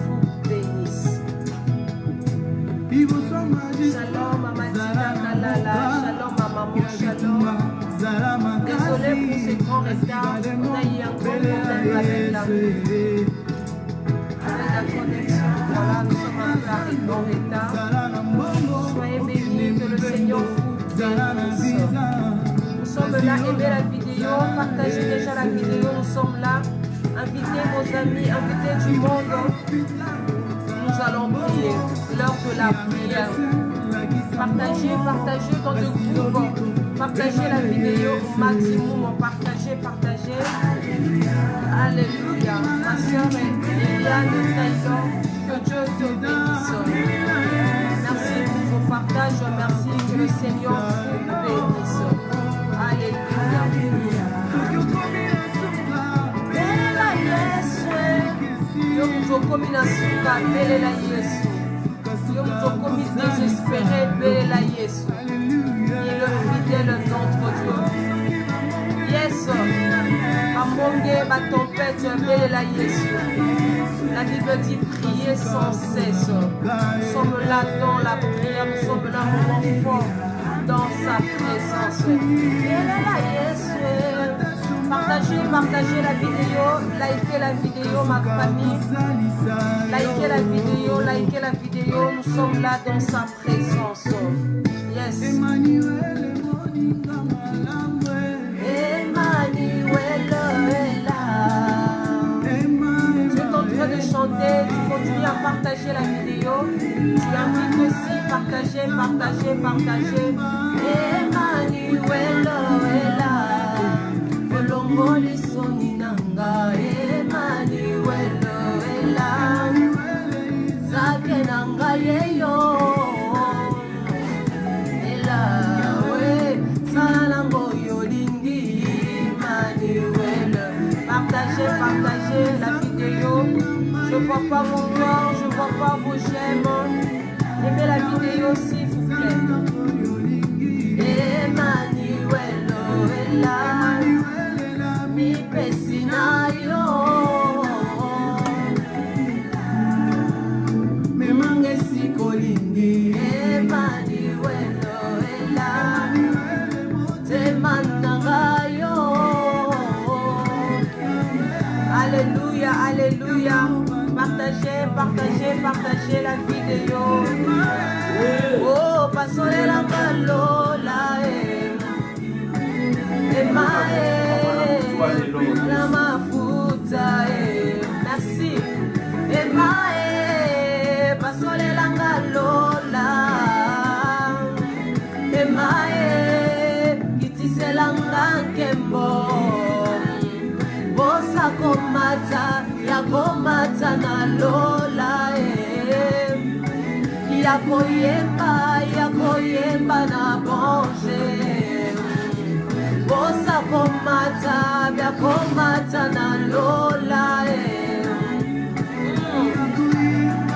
vous bénisse. Shalom, Maman Tina Kalala. Shalom, Maman. Shalom. Désolé pour ce grand retard. On a eu un gros problème avec la connexion. Voilà, nous sommes un peu en retard. Soyez bénis, que le Seigneur vous bénisse. Nous sommes là, aimez la vidéo, partagez déjà la vidéo, nous sommes là. Invitez vos amis, invitez du monde. Nous allons prier, l'heure de la prière. Partagez dans le groupe. Partagez la vidéo au maximum. Partagez. Alléluia. Ma soeur Eliane Taylor, que Dieu te bénisse. Merci pour vos partages. Merci que le Seigneur vous bénisse. Alléluia. Yo mutokomi na suka belela Yesu. Yo mutokomi désespéré belela Yesu. Il est le fidèle notre Dieu. Yes. Amonge ma tempête belela Yesu. La Bible dit prier sans cesse. Nous sommes là dans la prière. Nous sommes là moment fort dans sa présence. Belela Yesu. Partagez la vidéo, likez la vidéo, ma famille. Likez la vidéo, nous sommes là dans sa présence. Yes. Emmanuel est là. Tu es en train de chanter, tu continues à partager la vidéo. Tu invites aussi, partagez. Emmanuel est là. Longoli soninanga Emmanuel ela zake nanga yeyo ela we salango yolingi Emmanuel. Partagez la vidéo. Je vois pas vos cœurs, je vois pas vos j'aime. Aimez la vidéo s'il vous plaît. Emmanuel ela mi pesinayo me mange sikolindi Emmanuel ela te manangayo. Alléluia. Partagez la vidéo. Oh, passons la calola la mafuta merci pasole langa lola kitise langa kembo bosa komata na lola yakoyemba na bonje. Bosa komata na lola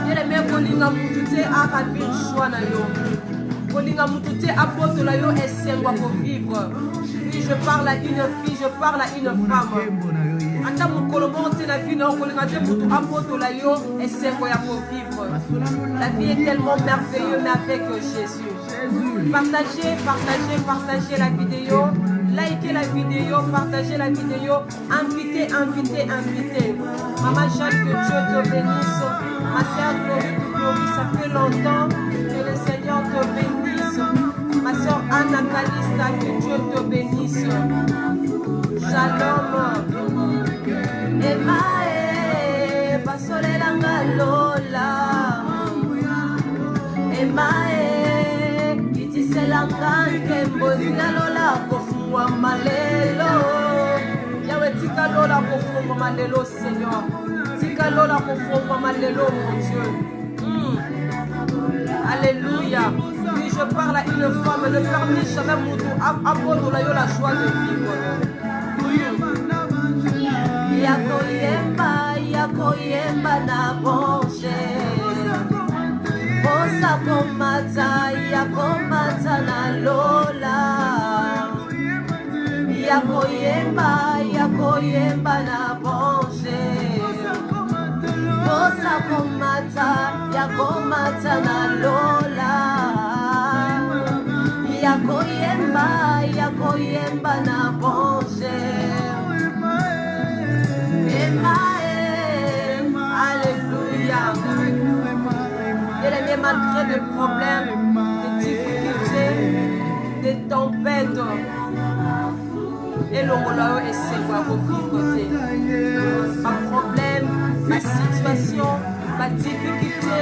Yele kolinga mutu te akabir choix na yo. Kolinga mutu te apotola yo esengwa pour vivre. Oui, je parle à une fille, je parle à une femme. Ata mukolomo te na vie na kolinga te mutu apotola yo esengwa ya pour vivre. La vie est tellement merveilleuse avec Jésus. Partagez la vidéo. Likez la vidéo, partagez la vidéo, invitez. Maman Jacques, que Dieu te bénisse. Ma soeur Glory, ça fait longtemps que le Seigneur te bénisse. Ma soeur Anna Kalista, que Dieu te bénisse. Shalom. Emae, pasole langa lola. Emae, itise langa kembo lola kofu. Malelo Yahweh tika lola kofungwa malelo Seigneur, tika lola kofungwa malelo mon Dieu. Alléluia. Oui, je parle à une femme, ne permis jamais moutou apôtre la yo la joie de vivre. Yakoyemba na bonje bosa komata na lola yakoyemba na bonje bosa yakomata na lola, yakoyemba na bonje, alléluia. Bien-aimé, malgré des problèmes, des difficultés, des tempêtes, et le molao et c'est quoi vos côté. Ma problème, ma situation, ma difficulté,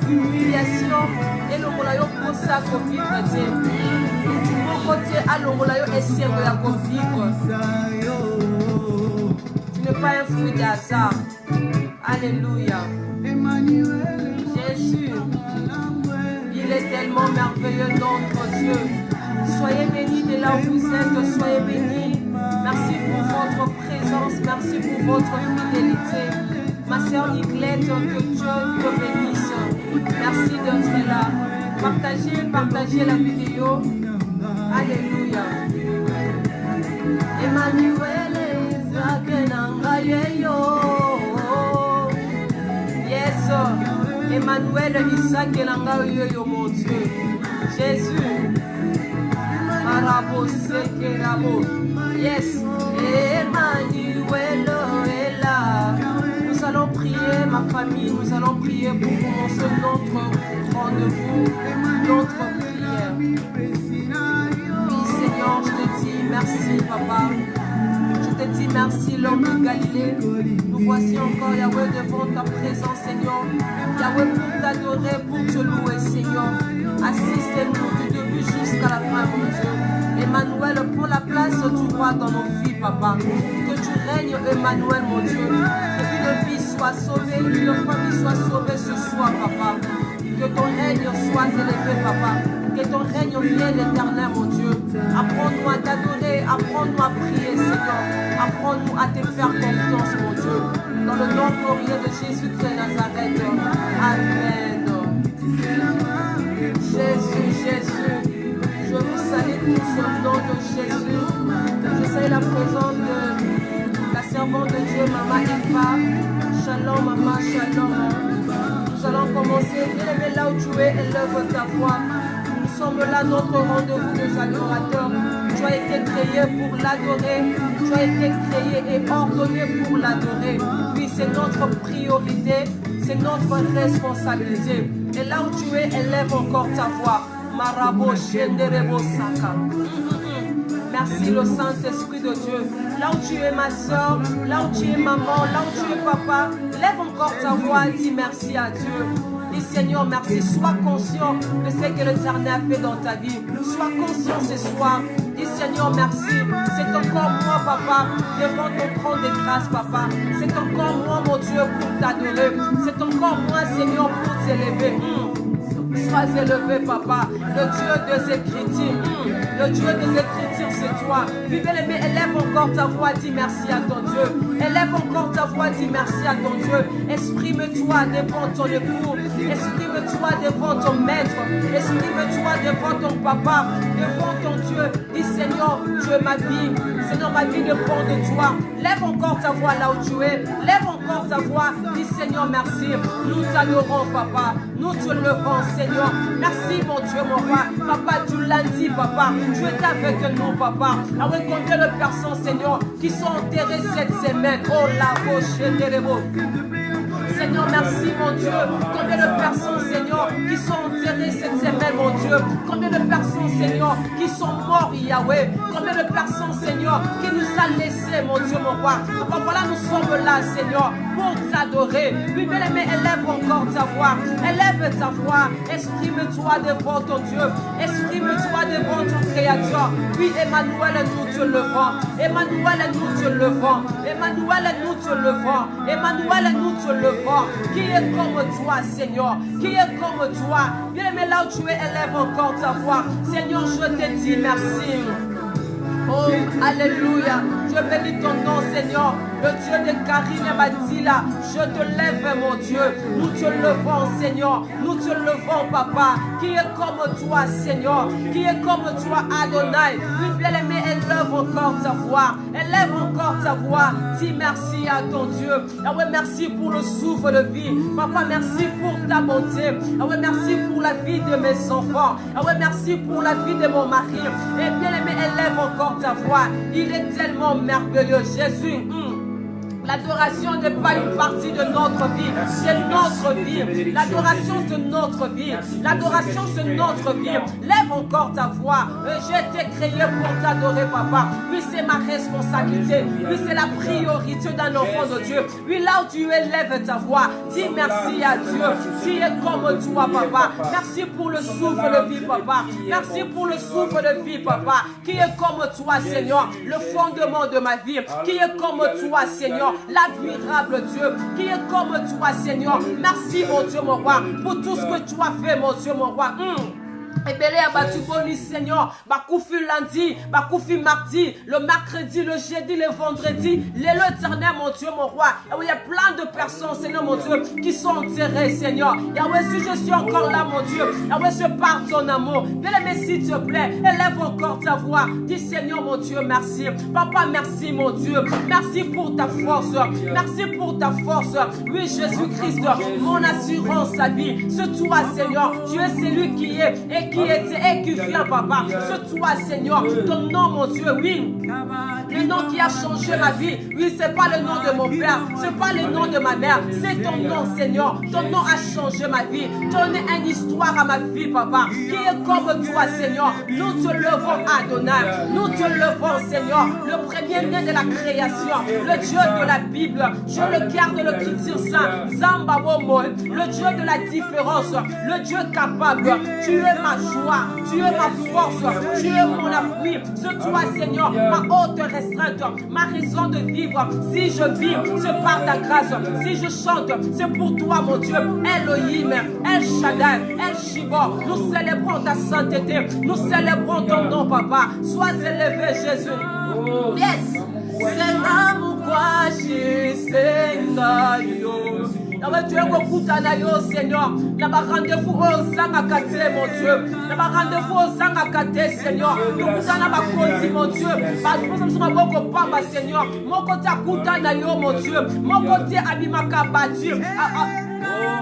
humiliation, et le molao pour ça qu'on vivre. Mon côté, à le molao et c'est quoi qu'on vivre. Tu n'es pas un fruit de hasard. Alléluia. Jésus, il est tellement merveilleux notre Dieu. Soyez bénis de là où vous êtes, soyez bénis. Merci pour votre présence, merci pour votre fidélité. Ma sœur Nicolette, que Dieu te bénisse. Merci d'être là. Partagez la vidéo. Alléluia. Emmanuel, yes, Emmanuel, Isaac et Langayo, mon Dieu. Jésus. Arabo, Sekerabo. Yes, Emmanuel est là. Nous allons prier, ma famille, nous allons prier pour commencer notre rendez-vous, notre prière. Oui, Seigneur, je te dis merci, Papa. Je te dis merci, l'homme de Galilée. Nous voici encore, Yahweh, devant ta présence, Seigneur. Yahweh, pour t'adorer, pour te louer, Seigneur. Assiste-nous du début jusqu'à la fin, mon Dieu. Emmanuel, prends la place du roi dans nos vies, Papa. Que tu règnes, Emmanuel, mon Dieu. Que une vie soit sauvée, une famille soit sauvée ce soir, Papa. Que ton règne soit élevé, Papa. Que ton règne vienne éternel, mon Dieu. Apprends-nous à t'adorer, apprends-nous à prier, Seigneur. Apprends-nous à te faire confiance, mon Dieu. Dans le nom glorieux de Jésus-Christ de Nazareth. Amen. Jésus, Jésus. Je vous salue tous au nom de Jésus. Je salue la présence de la servante de Dieu, Maman Ifa. Shalom, Maman, shalom. Nous allons commencer. Bien-aimé, là où tu es, élève ta voix. Nous sommes là, notre rendez-vous des adorateurs. Tu as été créé pour l'adorer. Tu as été créé et ordonné pour l'adorer. Oui, c'est notre priorité. C'est notre responsabilité. Et là où tu es, élève encore ta voix. Marabo, Shenderebo, Saka. Merci le Saint-Esprit de Dieu. Là où tu es ma soeur, là où tu es maman, là où tu es papa, lève encore ta voix et dis merci à Dieu. Dis Seigneur, merci. Sois conscient de ce que l'Éternel a fait dans ta vie. Sois conscient ce soir. Dis Seigneur, merci. C'est encore moi, papa, devant ton trône de grâce, papa. C'est encore moi, mon Dieu, pour t'adorer. C'est encore moi, Seigneur, pour t'élever. Sois élevé, papa, le Dieu des Écritures. Le Dieu des Écritures, c'est toi. Puis bien-aimé, élève encore ta voix, dis merci à ton Dieu. Élève encore ta voix, dis merci à ton Dieu. Exprime-toi devant ton époux. Exprime-toi devant ton maître. Exprime-toi devant ton papa, devant ton Dieu. Dis Seigneur, tu es ma vie. Seigneur, ma vie dépend de toi. Lève encore ta voix là où tu es. Lève encore ta voix. Dis Seigneur, merci. Nous t'adorons, papa. Nous te levons, Seigneur. Merci, mon Dieu, mon roi. Papa, tu l'as dit, papa. Tu es avec nous, papa. Avec combien de personnes, Seigneur, qui sont enterrées cette semaine. Oh, la roche de l'Ebo. Seigneur, merci, mon Dieu. Combien de personnes, Seigneur, qui sont enterrées cette semaine, mon Dieu. Combien de personnes, Seigneur, qui sont morts, Yahweh. Combien de personnes, Seigneur, qui nous a laissés, mon Dieu, mon roi. Papa, voilà, nous sommes là, Seigneur, pour t'adorer. Oui, bien-aimé, élève encore ta voix. Élève ta voix. Exprime-toi devant ton Dieu. Exprime-toi devant ton Créateur. Oui, Emmanuel, nous te levons. Emmanuel, nous te levons. Emmanuel, nous te levons. Emmanuel, nous te levons. Qui est comme toi, Seigneur? Qui est comme toi? Bien-aimé, là où tu es, élève encore ta voix. Seigneur, je te dis merci. Oh, alléluia. Je bénis ton nom, Seigneur. Le Dieu de Karine m'a dit là, je te lève, mon Dieu. Nous te levons, Seigneur. Nous te levons, papa. Qui est comme toi, Seigneur? Qui est comme toi, Adonai? Oui, bien-aimé, élève élève encore ta voix. Élève encore ta voix. Dis merci à ton Dieu. Yahweh, merci pour le souffle de vie. Papa, merci pour ta bonté. Yahweh, merci pour la vie de mes enfants. Yahweh, merci pour la vie de mon mari. Et bien aimé, élève encore ta voix. Il est tellement merveilleux, Jésus. L'adoration n'est pas une partie de notre vie, c'est notre vie. L'adoration, c'est notre vie. L'adoration, c'est notre vie. Lève encore ta voix. J'ai été créé pour t'adorer, papa. Oui, c'est ma responsabilité. Oui, c'est la priorité d'un enfant de Dieu. Oui, là où tu es, lève ta voix. Dis merci à Dieu. Tu es comme toi, papa. Merci pour le souffle de vie, papa. Merci pour le souffle de vie, papa. Qui est comme toi, Seigneur. Le fondement de ma vie. Qui est comme toi, Seigneur. L'admirable Dieu, qui est comme toi, Seigneur. Merci, mon Dieu, mon roi, pour tout ce que tu as fait, mon Dieu, mon roi. Et bien, tu connais, Seigneur, Bakoufi lundi, Bakoufi mardi, le mercredi, le jeudi, le vendredi, l'éternel, mon Dieu, mon roi. Il y a plein de personnes, Seigneur, mon Dieu, qui sont enterrées, Seigneur. Yahweh, si je suis encore là, mon Dieu, Yahweh, je parle ton amour. Bien aimé, s'il te plaît, élève encore ta voix. Dis, Seigneur, mon Dieu, merci. Papa, merci, mon Dieu. Merci pour ta force. Merci pour ta force. Oui, Jésus-Christ, mon assurance à vie. C'est toi, Seigneur. Tu es celui qui est et qui était et qui vient, papa. C'est toi, Seigneur. Ton nom, mon Dieu, oui. Le nom qui a changé ma vie. Oui, c'est pas le nom de mon père. C'est pas le nom de ma mère. C'est ton nom, Seigneur. Ton nom a changé ma vie. Donné une histoire à ma vie, papa. Qui est comme toi, Seigneur. Nous te levons, Adonai. Nous te levons, Seigneur. Le premier-né de la création. Le Dieu de la Bible. Je le garde de l'Écriture saint. Zamba Womo. Le Dieu de la différence. Le Dieu capable. Tu es ma joie. Tu es ma force. Tu es mon appui. C'est toi, Seigneur. Ma haute restreinte. Ma raison de vivre. Si je vis, c'est par ta grâce. Si je chante, c'est pour toi, mon Dieu. Elohim, El Shaddai, El Shibor. Nous célébrons ta sainteté. Nous célébrons ton nom, papa. Sois élevé, Jésus. Yes. C'est l'amour quoi j'ai tu es beaucoup Seigneur. N'a pas rendez-vous aux Zangakate, mon Dieu. N'a pas rendez-vous aux Zangakate, Seigneur. Nous n'a pas conti, mon Dieu. Parce que nous sommes beaucoup pamba, Seigneur. Mon côté Akuta Nayo, mon Dieu. Mon côté Abimaka Batu.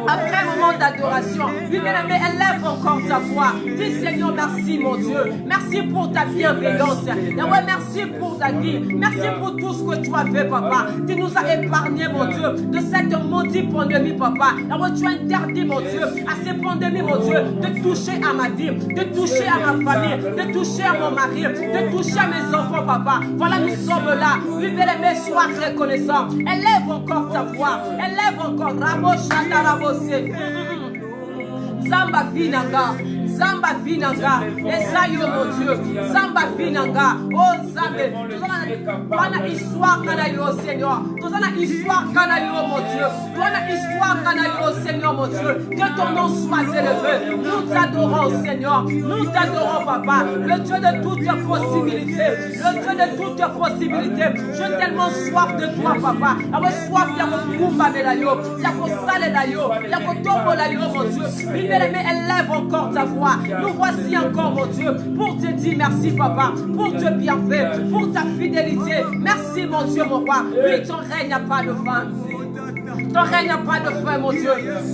Après un moment d'adoration, oui, bien-aimé, élève encore ta voix. Dis, Seigneur, merci, mon Dieu. Merci pour ta bienveillance. Yahweh, merci pour ta vie. Merci pour tout ce que tu as fait, papa. Tu nous as épargné, mon Dieu, de cette maudite pandémie, papa. Yahweh, tu as interdit, mon Dieu, à cette pandémie, mon Dieu, de toucher à ma vie, de toucher à ma famille, de toucher à mon mari, de toucher à mes enfants, papa. Voilà, nous sommes là. Oui, bien-aimé, sois reconnaissant. Élève encore ta voix. Élève encore. Rabo, Shata, Rabo, Zamba Vinanga, Zamba Vinanga, Esayo mon Dieu, Zamba Vinanga, oh Zambé, tu as une histoire Kanayo Seigneur, tu as une histoire Kanayo mon Dieu, tu as une histoire Kanayo Seigneur mon Dieu, que ton nom soit élevé, nous t'adorons Seigneur, nous t'adorons papa, le Dieu de toutes possibilités, le Dieu de toutes possibilités, j'ai tellement soif de toi papa, avec soif y'a Kumba Belayo, y'a Salelayo, y'a Tomolayo mon Dieu, bien-aimé, élève encore ta voix. Nous voici encore, mon Dieu, pour te dire merci, papa, pour te bienfait, pour ta fidélité. Merci, mon Dieu, mon roi. Oui, ton règne n'a pas de fin. Ton règne n'a pas de fin, mon Dieu.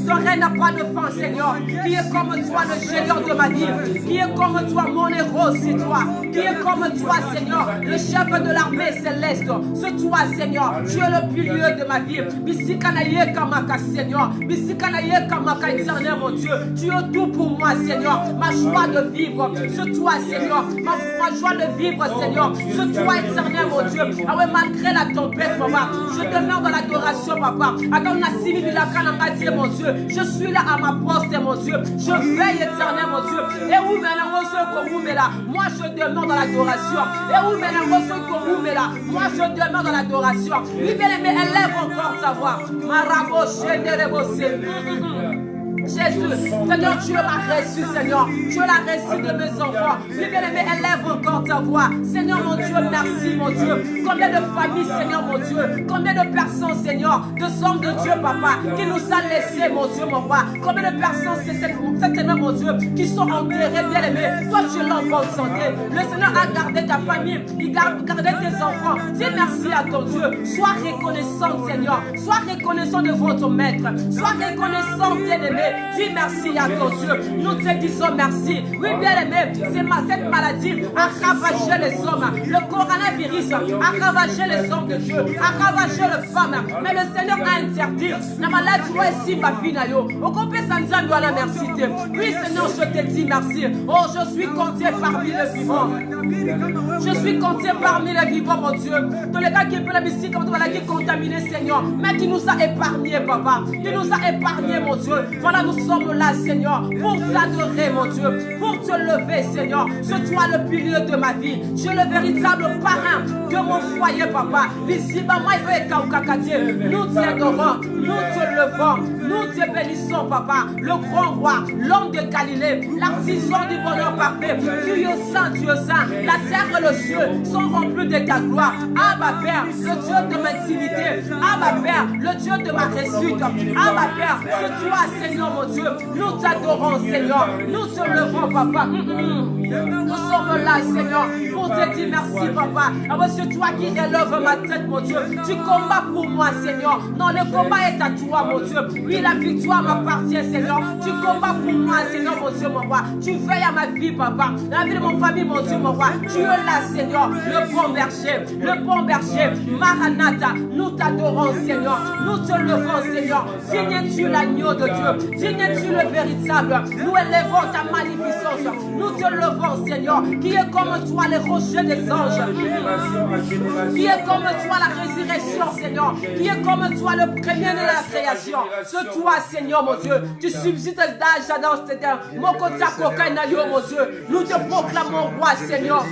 Ton règne n'a pas de fin, Seigneur. Qui est comme toi, le Seigneur de ma vie. Qui est comme toi, mon héros, c'est toi. Qui est comme toi, Seigneur, le chef de l'armée céleste. C'est toi, Seigneur. Tu es le pilier de ma vie. Bisikanaye Kamaka, Seigneur. Bisikanaye Kamaka, éternel, mon Dieu. Tu es tout pour moi, Seigneur. Ma joie de vivre, c'est toi, Seigneur. Ma joie de vivre, Seigneur. C'est toi, éternel, mon Dieu. Ah ouais, malgré la tempête, papa, je demeure dans l'adoration, papa. Mon Dieu, je suis là à ma poste, mon Dieu. Je veille éternel, mon Dieu. Et où maintenant, moi je demeure dans l'adoration. Et où maintenant, moi je demeure dans l'adoration. Oui, bien aimé, élève encore ta voix. Marabo, Jésus, Seigneur, Dieu l'a reçu, Seigneur. Dieu l'a reçu de mes enfants. Oui, bien-aimé, élève encore ta voix. Seigneur, mon Dieu, merci, mon Dieu. Combien de familles, Seigneur, mon Dieu. Combien de personnes, Seigneur, de hommes de Dieu, Papa, qui nous a laissés, mon Dieu, mon roi. Combien de personnes, certainement, mon Dieu, qui sont enterrées, bien-aimé. Toi, tu l'as en bonne santé. Le Seigneur a gardé ta famille. Il a gardé tes enfants. Dis merci à ton Dieu. Sois reconnaissant, Seigneur. Sois reconnaissant devant ton maître. Sois reconnaissant, bien-aimé. Dis merci à ton Dieu. Nous te disons merci. Oui, bien-aimé, cette maladie a ravagé les hommes. Le coronavirus a ravagé les hommes de Dieu, a ravagé les femmes. Mais le Seigneur a interdit. La maladie est si ma fille. Merci. Oui, Seigneur, je te dis merci. Oh, je suis compté parmi les vivants. Je suis compté parmi les vivants, mon Dieu. Dans les cas qui est la mystique, comme voilà qui est contaminé, Seigneur. Mais qui nous a épargnés, Papa. Qui nous a épargnés, mon Dieu. Voilà, nous sommes là, Seigneur, pour t'adorer, mon Dieu. Pour te lever, Seigneur. C'est toi le pilier de ma vie. Tu es le véritable parrain de mon foyer, Papa. Nous t'adorons, nous te levons, nous te bénissons, Papa. Le grand roi, l'homme de Galilée, l'artisan du bonheur parfait. Dieu saint, Dieu saint. La terre et le ciel sont remplis de ta gloire. Abba Père, le Dieu de ma dignité. Abba Père, le Dieu de ma réussite. Abba Père, c'est toi, Seigneur, mon Dieu. Nous t'adorons, Seigneur. Nous te levons, Papa. Nous sommes là, Seigneur, pour te dire merci, Papa. C'est toi qui élève ma tête, mon Dieu. Tu combats pour moi, Seigneur. Non, le combat est à toi, mon Dieu. Oui, la victoire m'appartient, Seigneur. Tu combats pour moi, Seigneur, mon Dieu, mon roi. Tu veilles à ma vie, Papa. La vie de mon famille, mon Dieu, mon roi. Tu es là, Seigneur, le bon berger. Le bon berger. Maranatha, nous t'adorons, Seigneur. Nous te levons, Seigneur. Digne es-tu l'agneau de Dieu. Digne es-tu le véritable. Nous élevons ta magnificence. Nous te levons, Seigneur. Qui est comme toi, les rochers des anges. Qui est comme toi, la résurrection, Seigneur. Qui est comme toi, le premier de la création. C'est toi, Seigneur, mon Dieu. Tu subsistes d'âge dans cette terre. Mon côté, mon Dieu. Nous te proclamons, roi, Seigneur.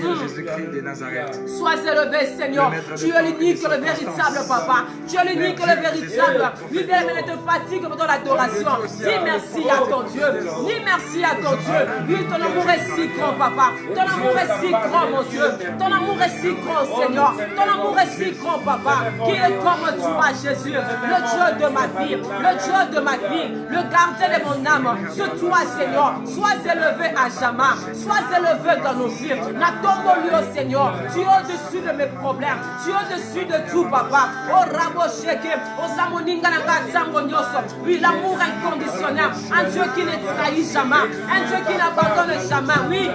Sois élevé, Seigneur. Tu es l'unique, le véritable, Papa. Tu es l'unique, le véritable. Libère ne te fatigue dans l'adoration. Dis merci à ton Dieu. Dis merci à ton Dieu. Oui, ton amour est si grand, Papa. Ton amour est si grand, mon Dieu. Ton amour est si grand, Seigneur. Ton amour est si grand, Papa. Qui est comme toi, Jésus. Le Dieu de ma vie. Le Dieu de ma vie. Le gardien de mon âme. C'est toi, Seigneur. Sois élevé à jamais. Sois élevé dans nos vies. N'attends-moi, Seigneur. Tu es au-dessus de mes problèmes. Tu es au-dessus de tout, Papa. Oh, Rabo Sheke. Oh, Samoninga Nagatango Nyoso. Oui, l'amour inconditionnel. Un Dieu qui ne trahit jamais. Un Dieu qui n'abandonne jamais. Oui.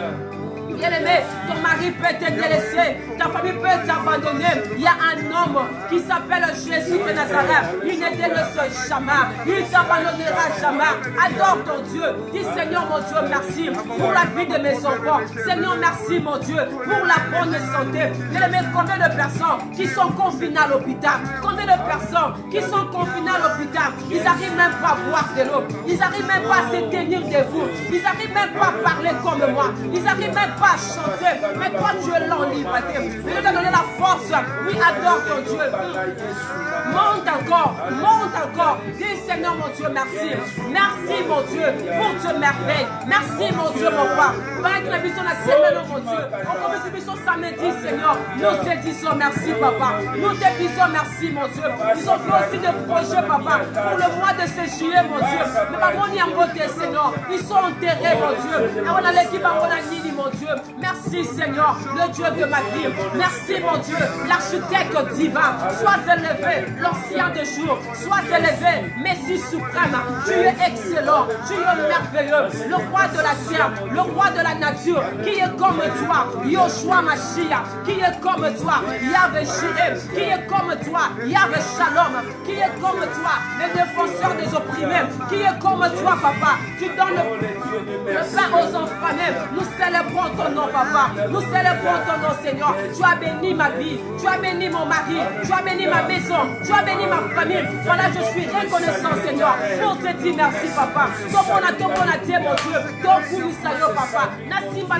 Bien-aimé, ton mari peut te délaisser, ta famille peut t'abandonner. Il y a un homme qui s'appelle Jésus de Nazareth. Il ne délaisse jamais, il ne t'abandonnera jamais. Adore ton Dieu. Dis Seigneur mon Dieu, merci pour la vie de mes enfants. Seigneur, merci mon Dieu pour la bonne santé. Bien-aimé, combien de personnes qui sont confinées à l'hôpital? Combien de personnes qui sont confinées à l'hôpital? Ils n'arrivent même pas à boire de l'eau. Ils n'arrivent même pas à se tenir debout. Ils n'arrivent même pas à parler comme moi. Ils n'arrivent même pas à chanter, mais toi tu es là en liberté. Il t'a donné la force. Oui, adore ton Dieu. Monte encore. Dis Seigneur mon Dieu, merci. Merci mon Dieu pour tes merveilles. Merci mon Dieu, mon roi. Voilà que la vision de la semaine, mon Dieu. On commence cette vision samedi, Seigneur. Nous te disons merci, Papa. Nous te disons merci, mon Dieu. Ils ont fait aussi des projets, Papa, pour le mois de ce juillet, mon Dieu. Mais maman, il y a un côté, Seigneur. Ils sont enterrés, mon Dieu. Et on a l'équipe à Bonanini, mon Dieu. Merci Seigneur, le Dieu de ma vie. Merci mon Dieu, l'architecte divin. Sois élevé, l'ancien des jours. Sois élevé, Messie suprême. Tu es excellent, tu es merveilleux. Le roi de la terre, le roi de la nature. Qui est comme toi, Yoshua Mashiach. Qui est comme toi, Yahvé Jireh. Qui est comme toi, Yahvé Shalom. Qui est comme toi, le défenseur des opprimés. Qui est comme toi, Papa. Tu donnes le pain aux enfants. Nous célébrons ton ton nom, papa. Nous célébrons ton nom, Seigneur. Tu as béni ma vie, tu as béni mon mari, tu as béni ma maison, tu as béni ma famille. Voilà, je suis reconnaissant, Seigneur, pour te dire merci, papa. Tokonate, mon Dieu. Tokumisayo, papa. Nasimba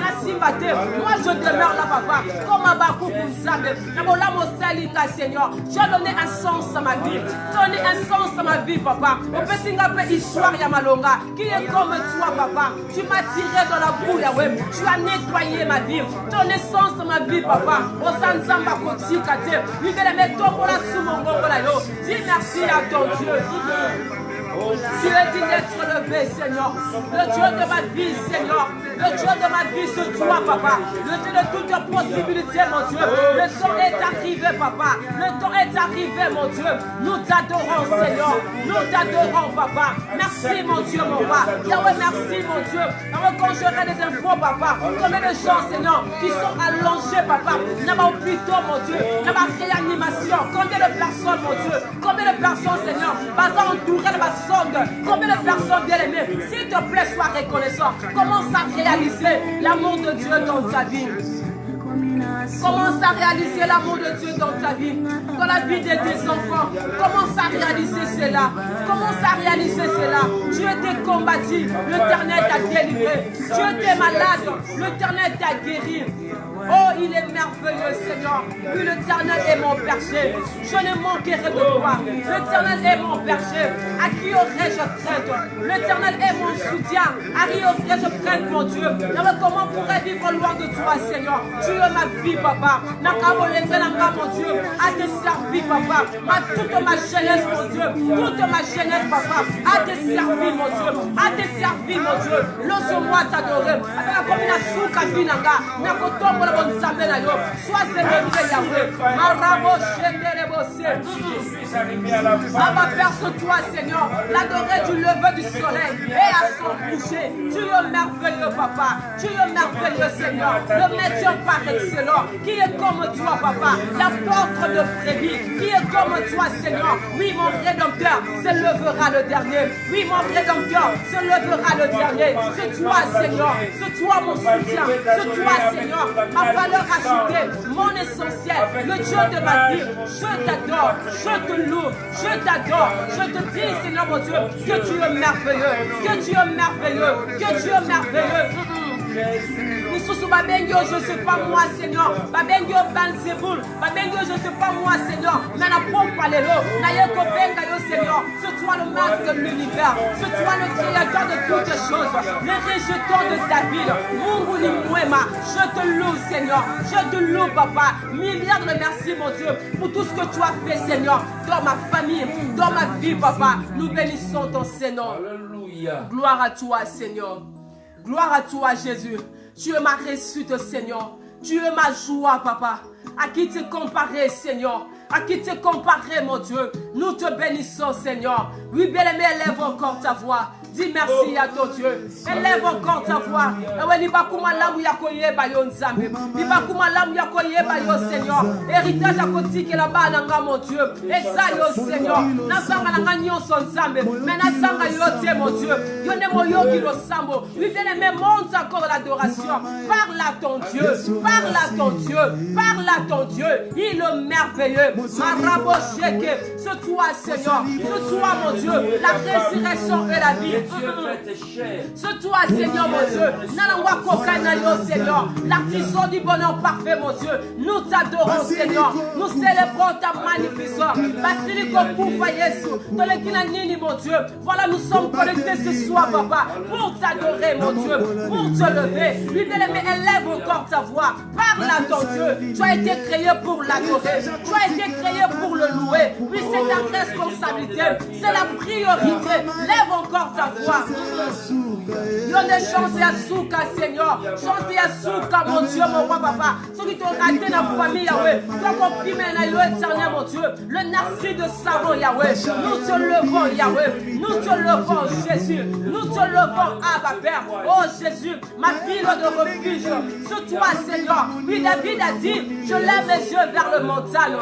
te. Moi, je demeure là, papa. Comme un bakou Kounzabe. Namola Mosalinga, Seigneur. Tu as donné un sens à ma vie. Tu as donné un sens à ma vie, papa. On peut s'ingaper histoire, Yamalonga. Qui est comme toi, papa. Tu m'as tiré dans la boue, Yahweh. Tu as nettoyé ma vie. Tu as donné sens à ma vie, papa. Osanzamba Kotikate. Dis merci à ton Dieu. Tu es digne d'être levé, Seigneur. Le Dieu de ma vie, Seigneur. Le Dieu de ma vie, c'est toi, papa. Le Dieu de toutes possibilités, mon Dieu. Le temps est arrivé, papa. Le temps est arrivé, mon Dieu. Nous t'adorons, Seigneur. Nous t'adorons, papa. Merci, mon Dieu, mon roi. Yahweh, merci, mon Dieu. Quand j'aurai des infos, papa, combien de gens, Seigneur, qui sont allongés, papa, n'a pas hôpital, mon Dieu, n'a pas réanimation. Combien de personnes, mon Dieu, combien de personnes, Seigneur, pas entourées de ma sonde, combien de personnes bien aimées, s'il te plaît, sois reconnaissant. Commence à réaliser l'amour de Dieu dans ta vie. Commence à réaliser l'amour de Dieu dans ta vie, dans la vie de tes enfants. Commence à réaliser cela. Commence à réaliser cela. Dieu t'a combattu, l'Éternel t'a délivré. Dieu t'es malade, l'Éternel t'a guéri. Oh, il est merveilleux, Seigneur. Oui, l'Éternel est mon berger. Je ne manquerai de toi. L'Éternel est mon berger. À qui aurais-je crainte? L'Éternel est mon soutien. À qui aurais-je crainte, mon Dieu? Comment pourrais-je vivre loin de toi, Seigneur? Tu es ma vie, papa. Mon Dieu, à te servir, papa. Toute ma jeunesse, mon Dieu. Toute ma jeunesse, papa. À te servir, mon Dieu. À te servir, mon Dieu. Laisse-moi t'adorer. Avec la combinaison Kabinanga. Nakotombo la bonne semaine à yo. Sois célébré, Yahweh. Marabo Shenderebose. Papa, perce-toi, Seigneur. L'adoré du lever du soleil et à son coucher. Tu es merveilleux, papa. Tu es merveilleux, Seigneur. Le médecin par excellent. Qui est comme toi, papa? L'apôtre de Frédie. Qui est comme toi, Seigneur? Oui, mon rédempteur se levera le dernier. Oui, mon rédempteur se levera le dernier. C'est toi, Seigneur. C'est toi, mon soutien. C'est toi, Seigneur. Ma valeur ajoutée, mon essentiel, le Dieu de ma vie. Je t'adore. Je te loue. Je t'adore. Je te dis, Seigneur, mon Dieu, que tu es merveilleux. Que tu es merveilleux. Que tu es merveilleux. Isusu babengyo, je sais pas moi, Seigneur. Babengyo Banzeboul. Babengyo, je sais pas moi, Seigneur. Nana pompa lelo. Nayeko benga yo, Seigneur. C'est toi le maître de l'univers. C'est toi le créateur de toutes choses. Le rejeton de David. Mungu ni mwema. Je te loue, Seigneur. Je te loue, papa. Milliards de merci, mon Dieu, pour tout ce que tu as fait, Seigneur, dans ma famille, dans ma vie, papa. Nous bénissons ton Seigneur. Alléluia. Gloire à toi, Seigneur. Gloire à toi, Jésus. Tu es ma réussite, Seigneur. Tu es ma joie, papa. À qui te comparer, Seigneur? À qui te comparer, mon Dieu? Nous te bénissons, Seigneur. Oui, bien-aimé, élève encore ta voix. Dis merci à ton Dieu. Élève encore ta voix. Seigneur. Héritage à côté qui est là-bas, mon Dieu. Et ça, Seigneur. Mais mon Dieu. Oui, bien-aimé, monte encore l'adoration. Parle à ton Dieu. Parle à ton Dieu. Parle à ton Dieu. Il est merveilleux. C'est toi, Seigneur. C'est toi, mon Dieu. La résurrection et la vie. C'est toi, Seigneur, mon Dieu. Seigneur. L'artisan du bonheur parfait, mon Dieu. Nous t'adorons, Seigneur. Nous célébrons ta magnificence. Mon Dieu. Voilà, nous sommes connectés ce soir, papa, pour t'adorer, mon Dieu, pour te lever. Lui, bien-aimé, élève encore ta voix. Parle à ton Dieu. Tu as été créé pour l'adorer. Tu as été créé pour le louer. Oui, c'est ta responsabilité. C'est la priorité. Lève encore ta voix. Yon de chanter à Souka, Seigneur. Chanter à Souka, mon Dieu, mon roi, papa. Ceux qui t'ont raté dans la famille, Yahweh. Toi, comprimer à Yahweh éternel, mon Dieu. Le narcisse de savon, Yahweh. Nous te levons, Yahweh. Nous te levons, Jésus. Nous te levons, Abba, Père. Oh, Jésus, ma ville de refuge. Sur toi, Seigneur. Oui, David a dit, je lève les yeux vers le montagne.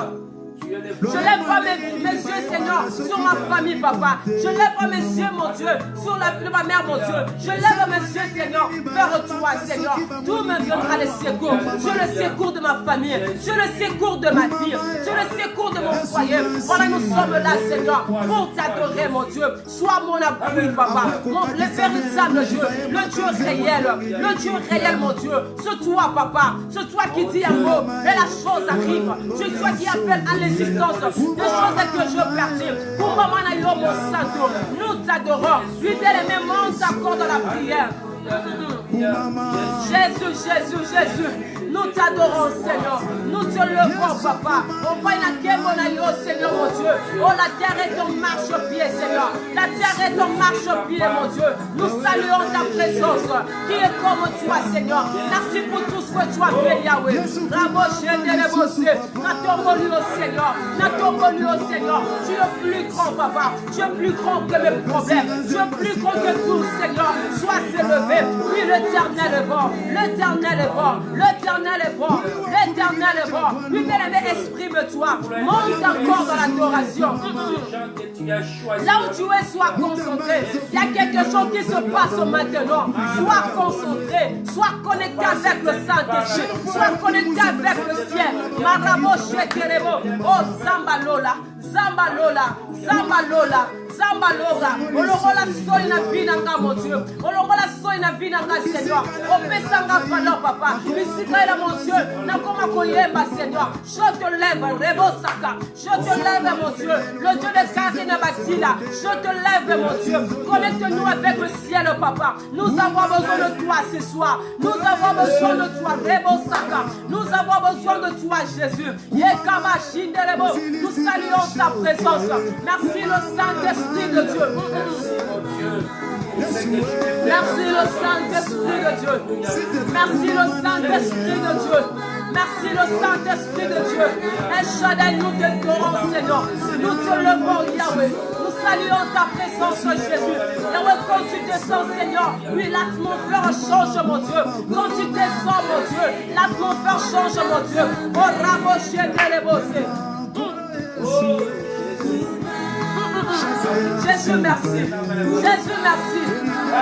Je lève pas mes yeux, Seigneur, sur ma famille, papa. Je lève pas mes yeux, mon Dieu, sur ma mère, mon Dieu. Je lève mes yeux, Seigneur, vers toi, Seigneur. D'où me viendra le secours? J'ai le secours de ma famille. J'ai le secours de ma vie. J'ai le secours de mon foyer. Voilà, nous sommes là, Seigneur, pour t'adorer, mon Dieu. Sois mon appui, papa. Le véritable Dieu, le Dieu réel. Le Dieu réel, mon Dieu. C'est toi, papa. C'est toi qui dis un mot et la chose arrive. C'est toi qui appelle à l'existence des choses que je perdis. Pour maman, mon santo, nous t'adorons. Lui, les mêmes mondes encore dans la prière. Jésus, Jésus, Jésus, nous t'adorons, Seigneur. Nous te levons, papa. On voit Seigneur, mon Dieu. Oh, la terre est en marche au pied, Seigneur. La terre est en marche au pied, mon Dieu. Nous saluons ta présence qui est comme toi, Seigneur. Merci pour tout ce que tu as fait, Yahweh. Seigneur. Tu es plus grand, papa. Tu es plus grand que mes problèmes. Tu es plus grand que tout, Seigneur. Sois élevé. Oui, l'Éternel est bon. L'Éternel est bon. L'Éternel est bon. L'Éternel est bon. Oui, bien-aimé, exprime-toi. Monte encore dans l'adoration. Là où tu es, sois concentré. Il y a quelque chose qui se passe maintenant. Sois concentré. Sois connecté avec le Saint-Esprit. Sois connecté avec le ciel. Marabo Shekerebo. Oh, Zambalola. Zambalola. Zambalola. Zambalola. Olongola soy na vida nga, mon Dieu. Olongola soy na vida nga, Seigneur. Opesanga valeur, papa. Misikaela, mon Dieu. Nakoma koyemba, Seigneur. Je te lève, Rebosaka. Je te lève, mon Dieu. Le Dieu de Karine Batila. Je te lève, mon Dieu. Connecte-nous avec le ciel, papa. Nous avons besoin de toi ce soir. Nous avons besoin de toi, Rebosaka. Nous avons besoin de toi, Jésus. Yekama Shinderebo. Nous saluons ta présence. Merci, le Saint-Esprit de Dieu. Merci le Saint-Esprit de Dieu. Merci le Saint-Esprit de Dieu. Merci le Saint-Esprit de Dieu. El Shaddai, nous t'adorons, Seigneur. Nous te levons, Yahweh. Nous saluons ta présence, Jésus. Yahweh, quand tu descends, Seigneur, oui, l'atmosphère change, mon Dieu. Quand tu descends, mon Dieu, l'atmosphère change, mon Dieu. Oh, Raboché de l'Ébosé. Jésus, merci. Jésus, merci.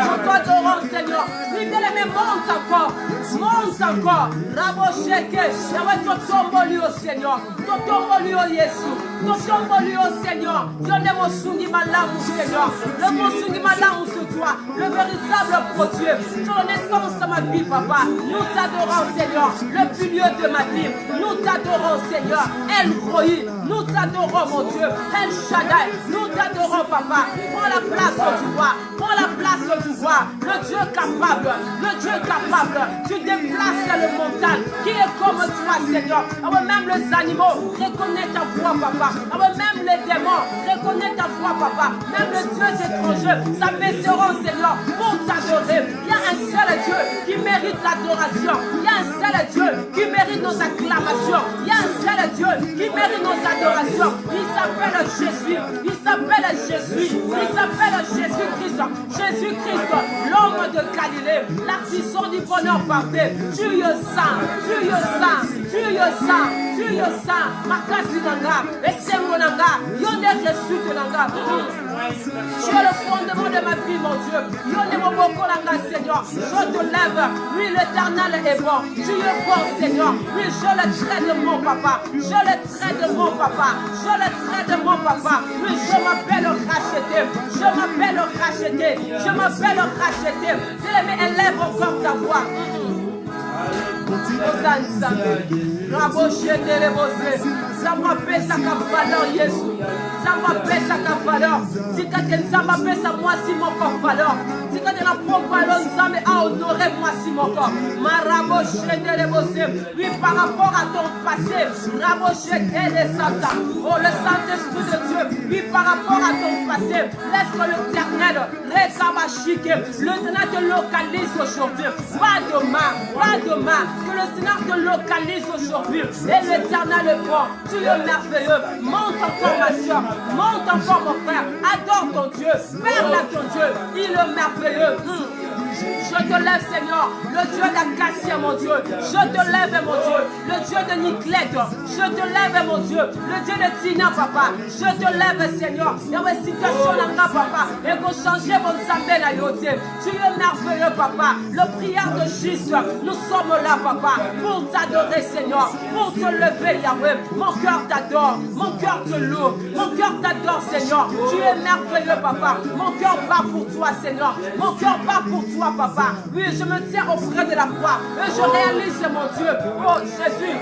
Nous t'adorons, Seigneur. Oui, bien-aimé, monte encore. Monte encore. Rabosheke. Yahweh, totomboli au Seigneur. Totomboli au Jésus. Totomboli au Seigneur. Yonne mosungi malamu, Seigneur. Le mosungi malamu sur toi. Le véritable produit. Sur la naissance de ma vie, papa. Nous t'adorons, Seigneur. Le pilier de ma vie. Nous t'adorons, Seigneur. El Roi. Nous t'adorons, mon Dieu. El Shaddai. Nous t'adorons, papa. Prends la place où tu vois. Prends la place où tu vois. Le Dieu capable. Le Dieu capable. Tu déplaces le montagne qui est comme toi, Seigneur. Alors même les animaux reconnaissent ta voix, papa. Alors même les démons reconnaissent ta voix, papa. Même les dieux étrangers s'abaisseront, Seigneur, pour t'adorer. Il y a un seul Dieu qui mérite l'adoration. Il y a un seul Dieu qui mérite nos acclamations. Il y a un seul Dieu qui mérite nos adorations. Il s'appelle Jésus. Il s'appelle Jésus. Il s'appelle Jésus-Christ. Jésus-Christ, l'homme de Galilée, l'artisan du bonheur parfait. Tu es saint, tu es saint, tu es saint, tu es saint. Makasi nanga, esengo nanga, yonde reçu de nanga. Tu es le fondement de ma vie, mon Dieu. Yonde moboko nanga, Seigneur. Je te lève. Oui, l'Éternel est bon. Tu es bon, Seigneur. Oui, je le traite de mon papa. Je le traite de mon papa. Je le traite de mon papa. Oui, je m'appelle racheté. Je m'appelle racheté. Je m'appelle racheté. Bien-aimé, élève encore ta voix. Raboché de l'ébosé. Ça m'appelle sa valeur, Jésus. Ça m'appelle sa valeur. Si quelqu'un ça m'appelle sa moi si mon corps valeur. Si quelqu'un a propre alors ça m'a honoré moi si mon corps. Ma raboché de l'ébosé. Oui, par rapport à ton passé. Raboché de l'Santa. Oh, le Saint-Esprit de Dieu. Oui, par rapport à ton passé. Laisse que l'Éternel le Seigneur te localise aujourd'hui. Pas demain, pas demain. Que le Seigneur te localise aujourd'hui. Et l'Éternel est bon. Tu es merveilleux. Monte encore ma soeur. Monte encore mon frère. Adore ton Dieu. Parle à ton Dieu. Il est merveilleux. Je te lève, Seigneur, le Dieu d'Acacia, mon Dieu. Je te lève, mon Dieu, le Dieu de Niclette. Je te lève, mon Dieu, le Dieu de Tina, papa. Je te lève, Seigneur. Il y a une situation là, papa. Et qu'on change mon Zambé la yoté. Tu es merveilleux, papa. Le prière de juste, nous sommes là, papa, pour t'adorer, Seigneur, pour te lever, Yahweh. Mon cœur t'adore, mon cœur te loue, mon cœur t'adore, Seigneur. Tu es merveilleux, papa. Mon cœur bat pour toi, Seigneur. Mon cœur bat pour toi, papa. Oui, je me tiens auprès de la croix et je réalise, mon Dieu, oh Jésus,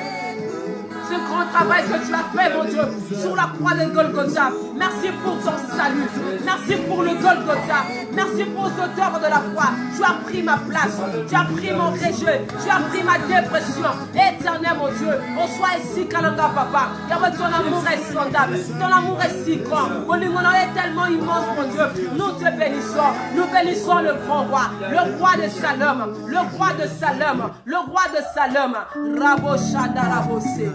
ce grand travail que tu as fait, mon Dieu, sur la croix de Golgotha. Merci pour ton salut. Merci pour le Golgotha. Merci pour cette œuvre de la croix. Tu as pris ma place. Tu as pris mon rejet. Tu as pris ma dépression. Éternel, mon Dieu, on soit ici, Kalanga, papa. Yahweh, ton amour est sondable. Ton amour est si grand. Mon amour est tellement immense, mon Dieu. Nous te bénissons. Nous bénissons le grand roi. Le roi de Salem. Le roi de Salem. Le roi de Salem. Rabo Shada Rabose.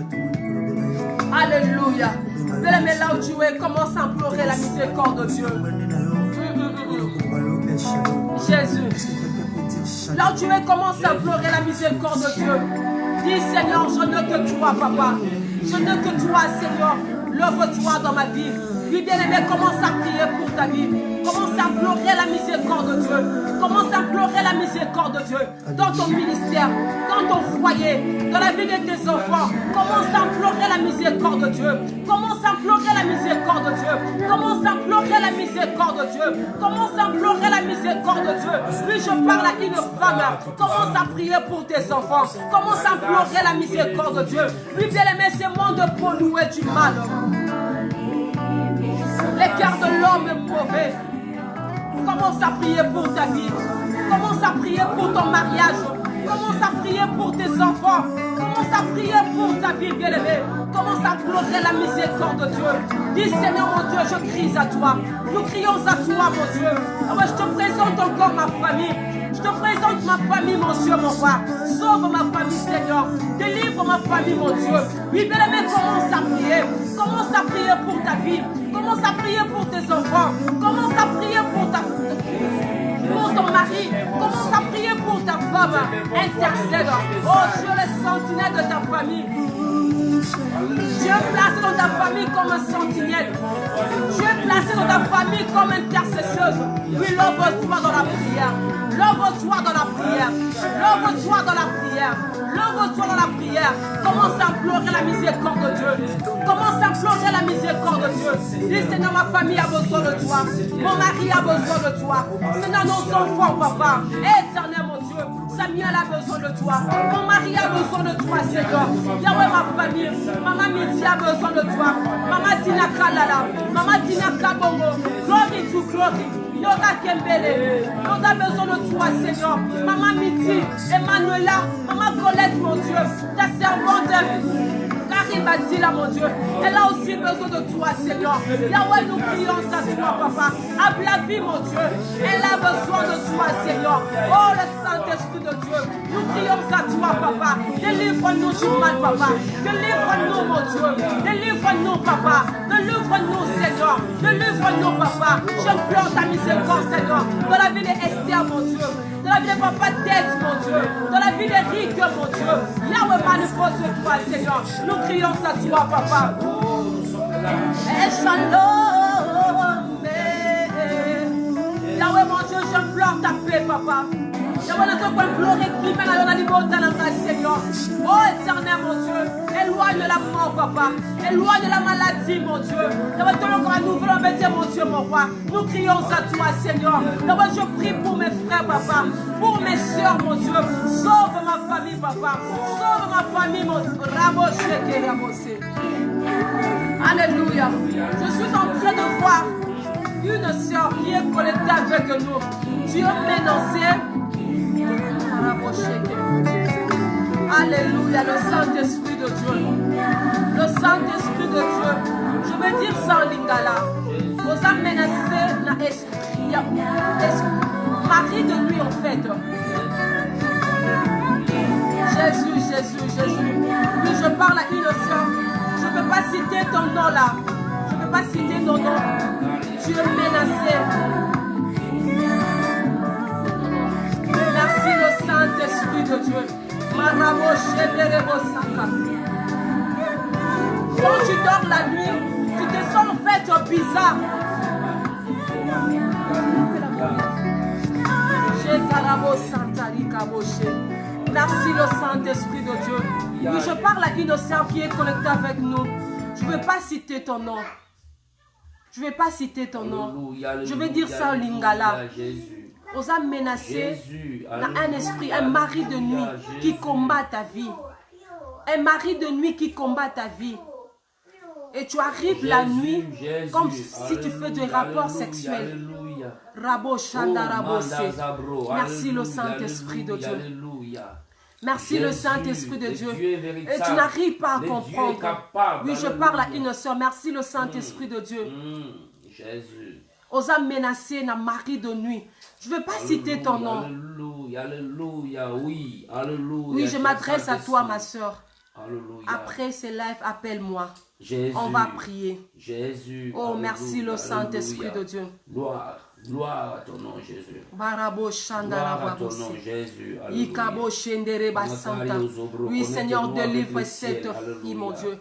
Alléluia. Bien-aimé, là où tu es, commence à implorer la miséricorde de Dieu. Jésus. Là où tu es, commence à implorer la miséricorde de Dieu. Dis, Seigneur, je ne que toi, papa. Je ne que toi, Seigneur. Lève-toi dans ma vie. Oui, bien-aimé, commence à prier pour ta vie. Commence à implorer la miséricorde de Dieu. Commence à implorer la miséricorde de Dieu dans ton ministère, dans ton foyer, dans la vie de tes enfants. Commence à implorer la miséricorde de Dieu. Commence à implorer la miséricorde de Dieu. Commence à implorer la miséricorde de Dieu. Commence à implorer la miséricorde de Dieu. Oui, je parle à une femme. Commence à prier pour tes enfants. Commence à implorer la miséricorde de Dieu. Oui, bien-aimé, c'est monde pollué du mal. Les cœurs de l'homme est mauvais. Commence à prier pour ta vie. Commence à prier pour ton mariage. Commence à prier pour tes enfants. Commence à prier pour ta vie, bien-aimée. Commence à pleurer la miséricorde de Dieu. Dis, Seigneur, mon Dieu, je crie à toi. Nous crions à toi, mon Dieu. Ah ouais, je te présente encore ma famille. Je te présente ma famille, mon Dieu, mon roi. Sauve ma famille, Seigneur. Délivre ma famille, mon Dieu. Oui, bien-aimé, commence à prier. Commence à prier pour ta vie. Commence à prier pour tes enfants. Commence à prier pour ton mari. Commence à prier pour ta femme. Intercède. Oh Dieu, le sentinelle de ta famille. Dieu est placé dans ta famille comme un sentinelle. Dieu est placé dans ta famille comme intercesseuse. Oui, lève-toi dans la prière. Lève-toi dans la prière. Lève-toi dans la prière. Lève-toi dans la prière. Commence à implorer la miséricorde de Dieu. Commence à implorer la miséricorde de Dieu. Dis, Seigneur, ma famille a besoin de toi. Mon mari a besoin de toi. Seigneur, nos enfants, papa. Éternel, mon Dieu. Samuel a besoin de toi. Mon mari a besoin de toi, Seigneur. Yahweh, ma famille. Maman Miti a besoin de toi. Maman Tina Kalala. Maman Tina Kabongo. Glory to glory. Yoga Kembele. On a besoin de toi, Seigneur. Maman Miti. Emmanuela. Maman Colette, mon Dieu. Ta servante. Karim a dit là, mon Dieu. Elle a aussi besoin de toi, Seigneur. Yahweh, nous prions à toi, papa. Abre la vie, mon Dieu. Elle a besoin de toi, Seigneur. Oh, le Saint-Esprit de Dieu. Nous prions à toi, papa. Délivre-nous du mal, papa. Délivre-nous, mon Dieu. Délivre-nous, papa. Délivre-nous, Seigneur. Délivre-nous, papa. Je pleure ta miséricorde, Seigneur. Dans la vie d'Esther, mon Dieu. Dans la vie de papa Tête, mon Dieu. Dans la vie d'Eric, mon Dieu. Yahweh, manifeste-toi, Seigneur. Nous crions à toi, papa. Et shalom. Yahweh, mon Dieu, je pleure ta paix, papa. Yahweh, notre point glorieux, climat, on a dit, Seigneur. Oh, éternel, mon Dieu. Éloigne la mort, papa. Éloigne la maladie, mon Dieu. Yahweh, donne encore un nouvel embêté, mon Dieu, mon roi. Nous crions à toi, Seigneur. Yahweh, je prie pour mes frères, papa. Pour mes soeurs, mon Dieu. Sauve ma famille, papa. Sauve ma famille, mon Dieu. Alléluia. Je suis en train de voir une soeur qui est connectée avec nous. Dieu menacé. Alléluia, le Saint-Esprit de Dieu. Le Saint-Esprit de Dieu. Je veux dire ça en lingala. Vous avez menacé mari de lui en fait. Jésus, Jésus, Jésus. Oui, je parle à une soeur. Je ne peux pas citer ton nom là. Je ne peux pas citer ton nom. Tu es menacé. Dieu. Quand tu dors la nuit, tu te sens en fait bizarre. Merci le Saint-Esprit de Dieu. Oui, je parle à Innocent qui est connecté avec nous. Je ne vais pas citer ton nom. Je ne vais pas citer ton nom. Je vais dire ça au Lingala. Aux âmes menacées, un esprit, un mari de nuit qui combat ta vie. Un mari de nuit qui combat ta vie. Et tu arrives la nuit comme si tu fais des rapports sexuels. Rabo Shanda Rabose. Merci le Saint-Esprit de Dieu. Merci le Saint-Esprit de Dieu. Et tu n'arrives pas à comprendre. Oui, je parle à une soeur. Merci le Saint-Esprit de Dieu. Jésus. Aux âmes menacées, n'a mari de nuit. Je ne veux pas citer ton nom. Alléluia, alléluia, oui, alléluia. Oui, je m'adresse à toi, ma soeur. Alléluia. Après ces lives, appelle-moi. Jésus. On va prier. Jésus. Oh, alléluia, merci le Saint-Esprit alléluia. de Dieu. Gloire, gloire à ton nom, Jésus. Barabo Shandara Gloire à ton Babose. nom, Jésus. Alléluia. Ikabo Shendere Basanta. Oui, Seigneur, délivre cette fille, mon Dieu.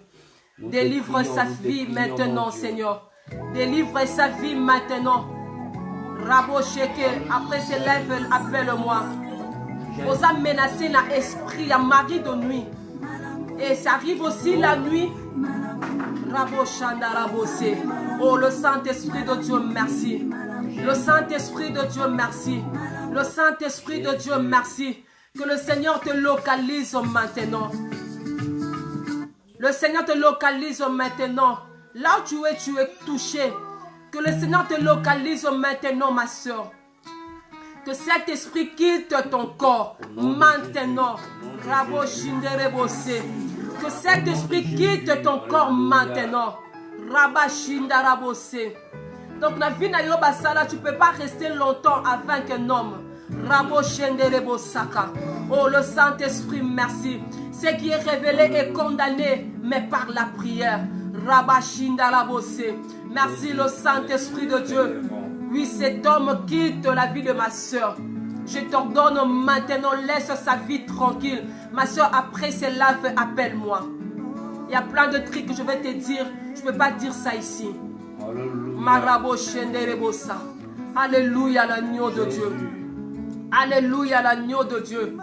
Délivre sa vie maintenant, Seigneur. Délivre sa vie maintenant. Rabo Sheke, après ces lèvres, appelle-moi. Aux âmes menacées, n'a esprit, un mari de nuit. Et ça arrive aussi la nuit. Rabo Shandara Bose. Oh, le Saint-Esprit de Dieu, merci. Le Saint-Esprit de Dieu, merci. Le Saint-Esprit de Dieu, merci. Que le Seigneur te localise maintenant. Le Seigneur te localise maintenant. Là où tu es touché. Que le Seigneur te localise maintenant, ma soeur. Que cet esprit quitte ton corps maintenant. Rabo Shindere Bose. Que cet esprit quitte ton corps maintenant. Rabba Shindara Bose. Donc la vie na yoba sala, tu ne peux pas rester longtemps avec un homme. Rabo Shendere Bosaka. Oh le Saint-Esprit, merci. Ce qui est révélé est condamné, mais par la prière. Rabba Shindara Bose. Merci le Saint-Esprit de Dieu. Oui, cet homme quitte la vie de ma soeur. Je t'ordonne maintenant, laisse sa vie tranquille. Ma soeur, après cela, appelle-moi. Il y a plein de trucs que je vais te dire. Je ne peux pas dire ça ici. Marabo Shendere Bosa. Alléluia, l'agneau de Dieu. Alléluia, l'agneau de Dieu.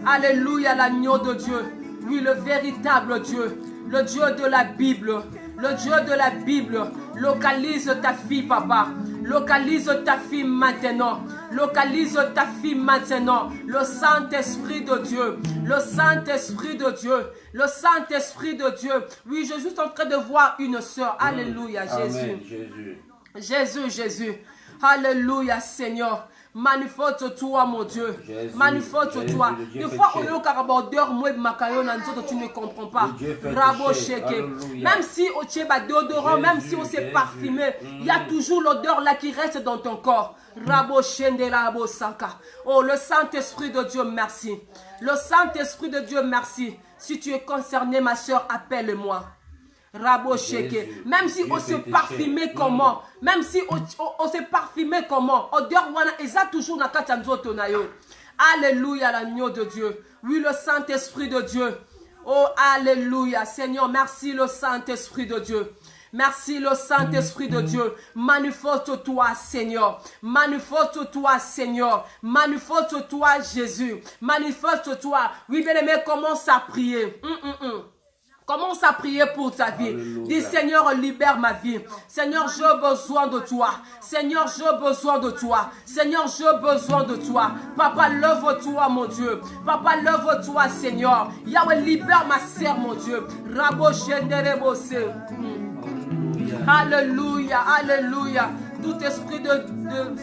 Alléluia, l'agneau de Dieu. Oui, le véritable Dieu. Le Dieu de la Bible. Le Dieu de la Bible. Localise ta fille, papa. Localise ta fille maintenant. Localise ta fille maintenant. Le Saint-Esprit de Dieu. Le Saint-Esprit de Dieu. Le Saint-Esprit de Dieu. Oui, je suis juste en train de voir une soeur. Alléluia, Jésus. Amen, Jésus. Jésus, Jésus. Alléluia, Seigneur. Manifeste-toi, mon Dieu. Manifeste-toi. Des fois, au lieu carabordeur, moi, tu ne comprends pas. Bravo, Sheke. Même si au Tcheba déodorant, même si on s'est parfumé, il y a toujours l'odeur là qui reste dans ton corps. Rabo Shende Rabo Sanka. Oh, le Saint-Esprit de Dieu, merci. Le Saint-Esprit de Dieu, merci. Si tu es concerné, ma soeur, appelle-moi. Rabo Sheke. Même si on se parfumait comment, même si on se parfumait comment, odeur wana eza toujours na kati nzoto na yo. Alléluia, l'agneau de Dieu. Oui, le Saint-Esprit de Dieu. Oh, alléluia, Seigneur, merci le Saint-Esprit de Dieu. Merci le Saint-Esprit de Dieu. Manifeste-toi, Seigneur. Manifeste-toi, Seigneur. Manifeste-toi, Jésus. Manifeste-toi. Oui, bien-aimé, commence à prier. Commence à prier pour ta vie. Alléluia. Dis, Seigneur, libère ma vie. Seigneur, j'ai besoin de toi. Seigneur, j'ai besoin de toi. Seigneur, j'ai besoin de toi. Papa, lève-toi, mon Dieu. Papa, lève-toi, Seigneur. Yahweh, libère ma sœur, mon Dieu. Rabo Shendere Bose. Alléluia, alléluia. Tout esprit de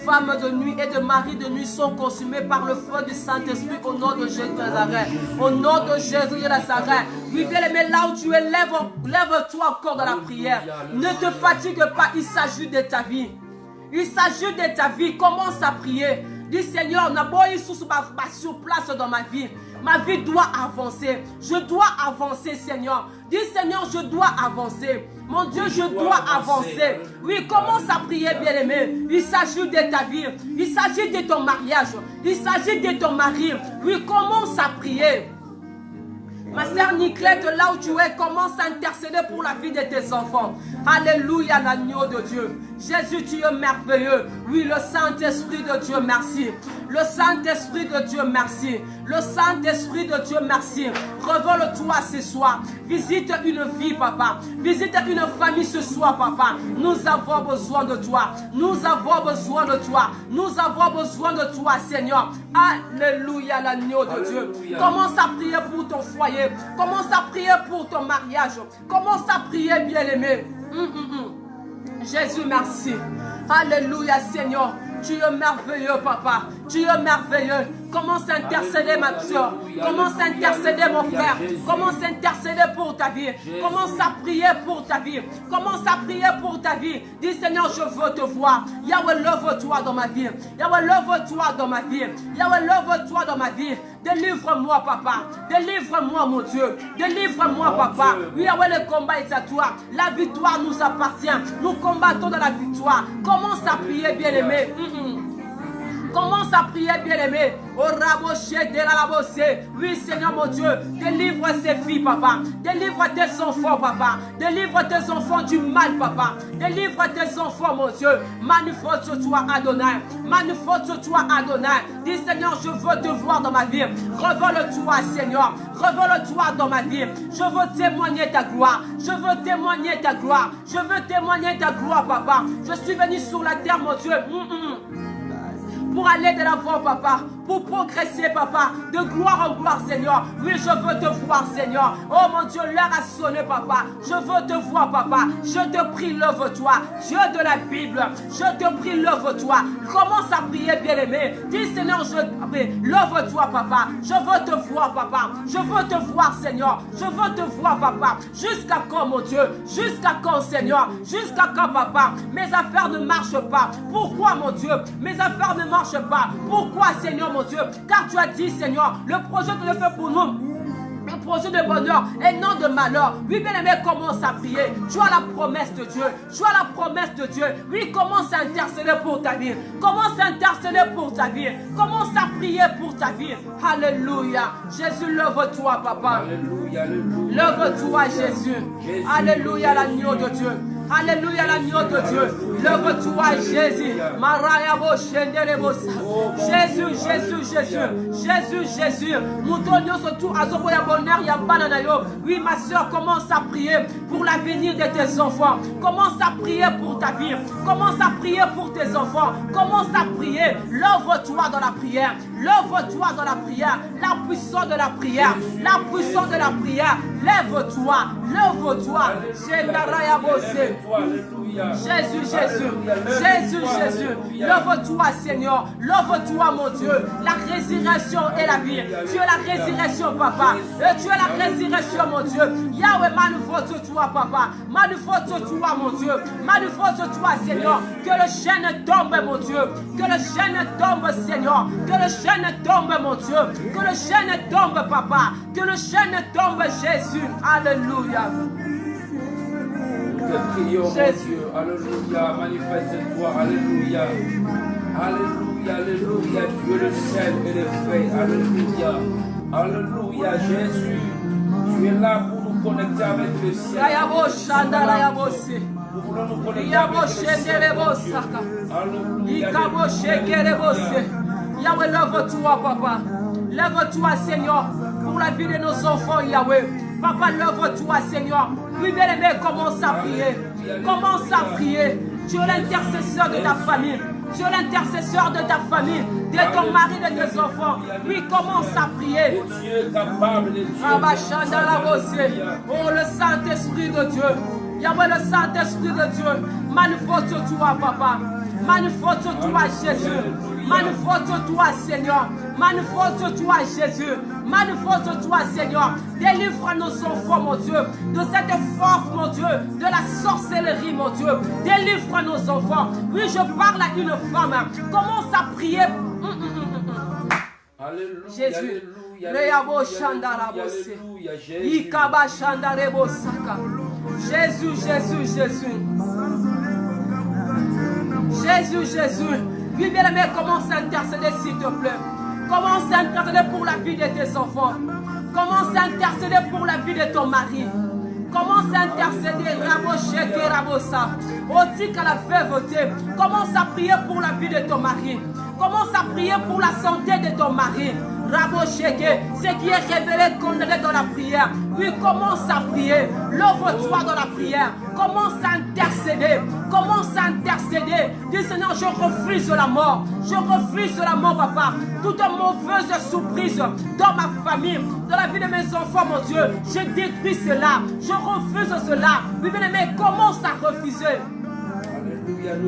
femme de nuit et de mari de nuit sont consumés par le feu du Saint-Esprit au nom de Jésus de Nazareth. Au nom de Jésus de Nazareth. Oui, bien aimé, là où tu es, lève-toi encore dans la prière. Ne te fatigue pas, il s'agit de ta vie. Il s'agit de ta vie. Commence à prier. Dis, Seigneur, sur place dans ma vie. Ma vie doit avancer. Je dois avancer, Seigneur. Dis, Seigneur, je dois avancer. Mon Dieu, je dois avancer. Oui, commence à prier, bien-aimé. Il s'agit de ta vie. Il s'agit de ton mariage. Il s'agit de ton mari. Oui, commence à prier. Ma sœur Niclette, là où tu es, commence à intercéder pour la vie de tes enfants. Alléluia, l'agneau de Dieu. Jésus, tu es merveilleux. Oui, le Saint-Esprit de Dieu, merci. Le Saint-Esprit de Dieu, merci. Le Saint-Esprit de Dieu, merci. Revole-toi ce soir. Visite une vie, papa. Visite une famille ce soir, papa. Nous avons besoin de toi. Nous avons besoin de toi. Nous avons besoin de toi, Seigneur. Alléluia, l'agneau de Dieu. Commence à prier pour ton foyer. Commence à prier pour ton mariage. Commence à prier, bien-aimé. Jésus, merci. Alléluia, Seigneur. Tu es merveilleux, papa. Tu es merveilleux. Commence à intercéder, ma soeur. Commence à intercéder, mon frère. Commence à intercéder pour ta vie. Commence à prier pour ta vie. Commence à prier pour ta vie. Dis, Seigneur, je veux te voir. Yahweh, lève-toi dans ma vie. Yahweh, lève-toi dans ma vie. Yahweh, lève-toi dans ma vie. Délivre-moi, papa. Délivre-moi, mon Dieu. Délivre-moi, papa. Oui, Yahweh, le combat est à toi. La victoire nous appartient. Nous combattons dans la victoire. Commence à prier, bien-aimé. Commence à prier, bien-aimé. Oui, Seigneur mon Dieu, délivre ces filles, papa. Délivre tes enfants, papa. Délivre tes enfants du mal, papa. Délivre tes enfants, mon Dieu. Manifeste-toi, Adonai. Manifeste-toi, Adonai. Dis, Seigneur, je veux te voir dans ma vie. Revole-toi, Seigneur. Revole-toi dans ma vie. Je veux témoigner ta gloire. Je veux témoigner ta gloire. Je veux témoigner ta gloire, papa. Je suis venu sur la terre, mon Dieu. Pour aller de l'avant, papa, pour progresser, papa, de gloire en gloire, Seigneur. Oui, je veux te voir, Seigneur. Oh mon Dieu, l'heure a sonné, papa. Je veux te voir, papa. Je te prie, lève-toi. Dieu de la Bible, je te prie, lève-toi. Commence à prier, bien-aimé. Dis, Seigneur, lève-toi, papa. Je veux te voir, papa. Je veux te voir, Seigneur. Je veux te voir, papa. Jusqu'à quand, mon Dieu? Jusqu'à quand, Seigneur? Jusqu'à quand, papa? Mes affaires ne marchent pas. Pourquoi, mon Dieu? Mes affaires ne marchent pas. Pourquoi, Seigneur, mon Dieu? Car tu as dit, Seigneur, le projet que tu fais pour nous, un projet de bonheur et non de malheur. Oui, bien-aimé, commence à prier. Tu as la promesse de Dieu. Tu as la promesse de Dieu. Oui, commence à intercéder pour ta vie. Commence à intercéder pour ta vie. Commence à prier pour ta vie. Alléluia. Jésus, lève-toi, papa. Alléluia, alléluia. Lève-toi, Jésus. Alléluia, l'agneau de Dieu. Alléluia, l'agneau de Dieu. Lève-toi, Jésus. Jésus, Jésus, Jésus. Jésus, Jésus. Oui, ma soeur, commence à prier pour l'avenir de tes enfants. Commence à prier pour ta vie. Commence à prier pour tes enfants. Commence à prier. Lève-toi dans la prière. Lève-toi dans la prière. La puissance de la prière. La puissance de la prière. Lève-toi. Lève-toi. Jésus, Jésus, Jésus, Jésus, lève-toi, Seigneur, lève-toi, mon Dieu, la résurrection et la vie. Tu es la résurrection, papa, et tu es la résurrection, mon Dieu. Yahweh, manifeste-toi, papa, manifeste-toi, mon Dieu, manifeste-toi, Seigneur, que le chêne tombe, mon Dieu, que le chêne tombe, Seigneur, que le chêne tombe, mon Dieu, que le chêne tombe, papa, que le chêne tombe, Jésus, alléluia. Te prions, mon Dieu. Alléluia. Manifeste-toi. Alléluia. Alléluia. Alléluia. Tu es le ciel et le feu. Alléluia. Alléluia. Jésus, tu es là pour nous connecter avec le ciel. Nous voulons nous connecter avec le ciel. Alléluia. Yahweh, lève-toi, papa. Lève-toi, Seigneur, pour la vie de nos enfants, Yahweh. Papa, lève-toi, Seigneur. Oui, bien-aimé, commence à prier. Commence à prier. Tu es l'intercesseur de ta famille. Tu es l'intercesseur de ta famille, de ton mari, de tes enfants. Oui, commence à prier. Oh, le Saint-Esprit de Dieu. Yahweh, le Saint-Esprit de Dieu. Manifeste-toi, papa. Manifeste-toi, Jésus. Manifeste-toi, Seigneur. Manifeste-toi, Jésus. Manifeste-toi, Seigneur. Délivre nos enfants, mon Dieu, de cette force, mon Dieu, de la sorcellerie, mon Dieu. Délivre nos enfants. Oui, je parle à une femme. Commence à prier. Alléluia. Jésus. Alléluia. Alléluia. Jésus, Jésus, Jésus. Jésus, Jésus. Oui, bien-aimé, commence à intercéder, s'il te plaît. Commence à intercéder pour la vie de tes enfants. Commence à intercéder pour la vie de ton mari. Commence à intercéder, Rabocheke, Rabosa. Oti qu'à la veuveté. Commence à prier pour la vie de ton mari. Commence à prier pour la santé de ton mari. Rabocheke, ce qui est révélé, condamné dans la prière. Oui, commence à prier. L'ouvre-toi dans la prière. Commence à intercéder. Commence à intercéder. Dis Seigneur, je refuse la mort. Je refuse la mort, papa. Toute mauvaise surprise dans ma famille, dans la vie de mes enfants, mon Dieu. Je détruis cela. Je refuse cela. Oui, bien aimé, commence à refuser.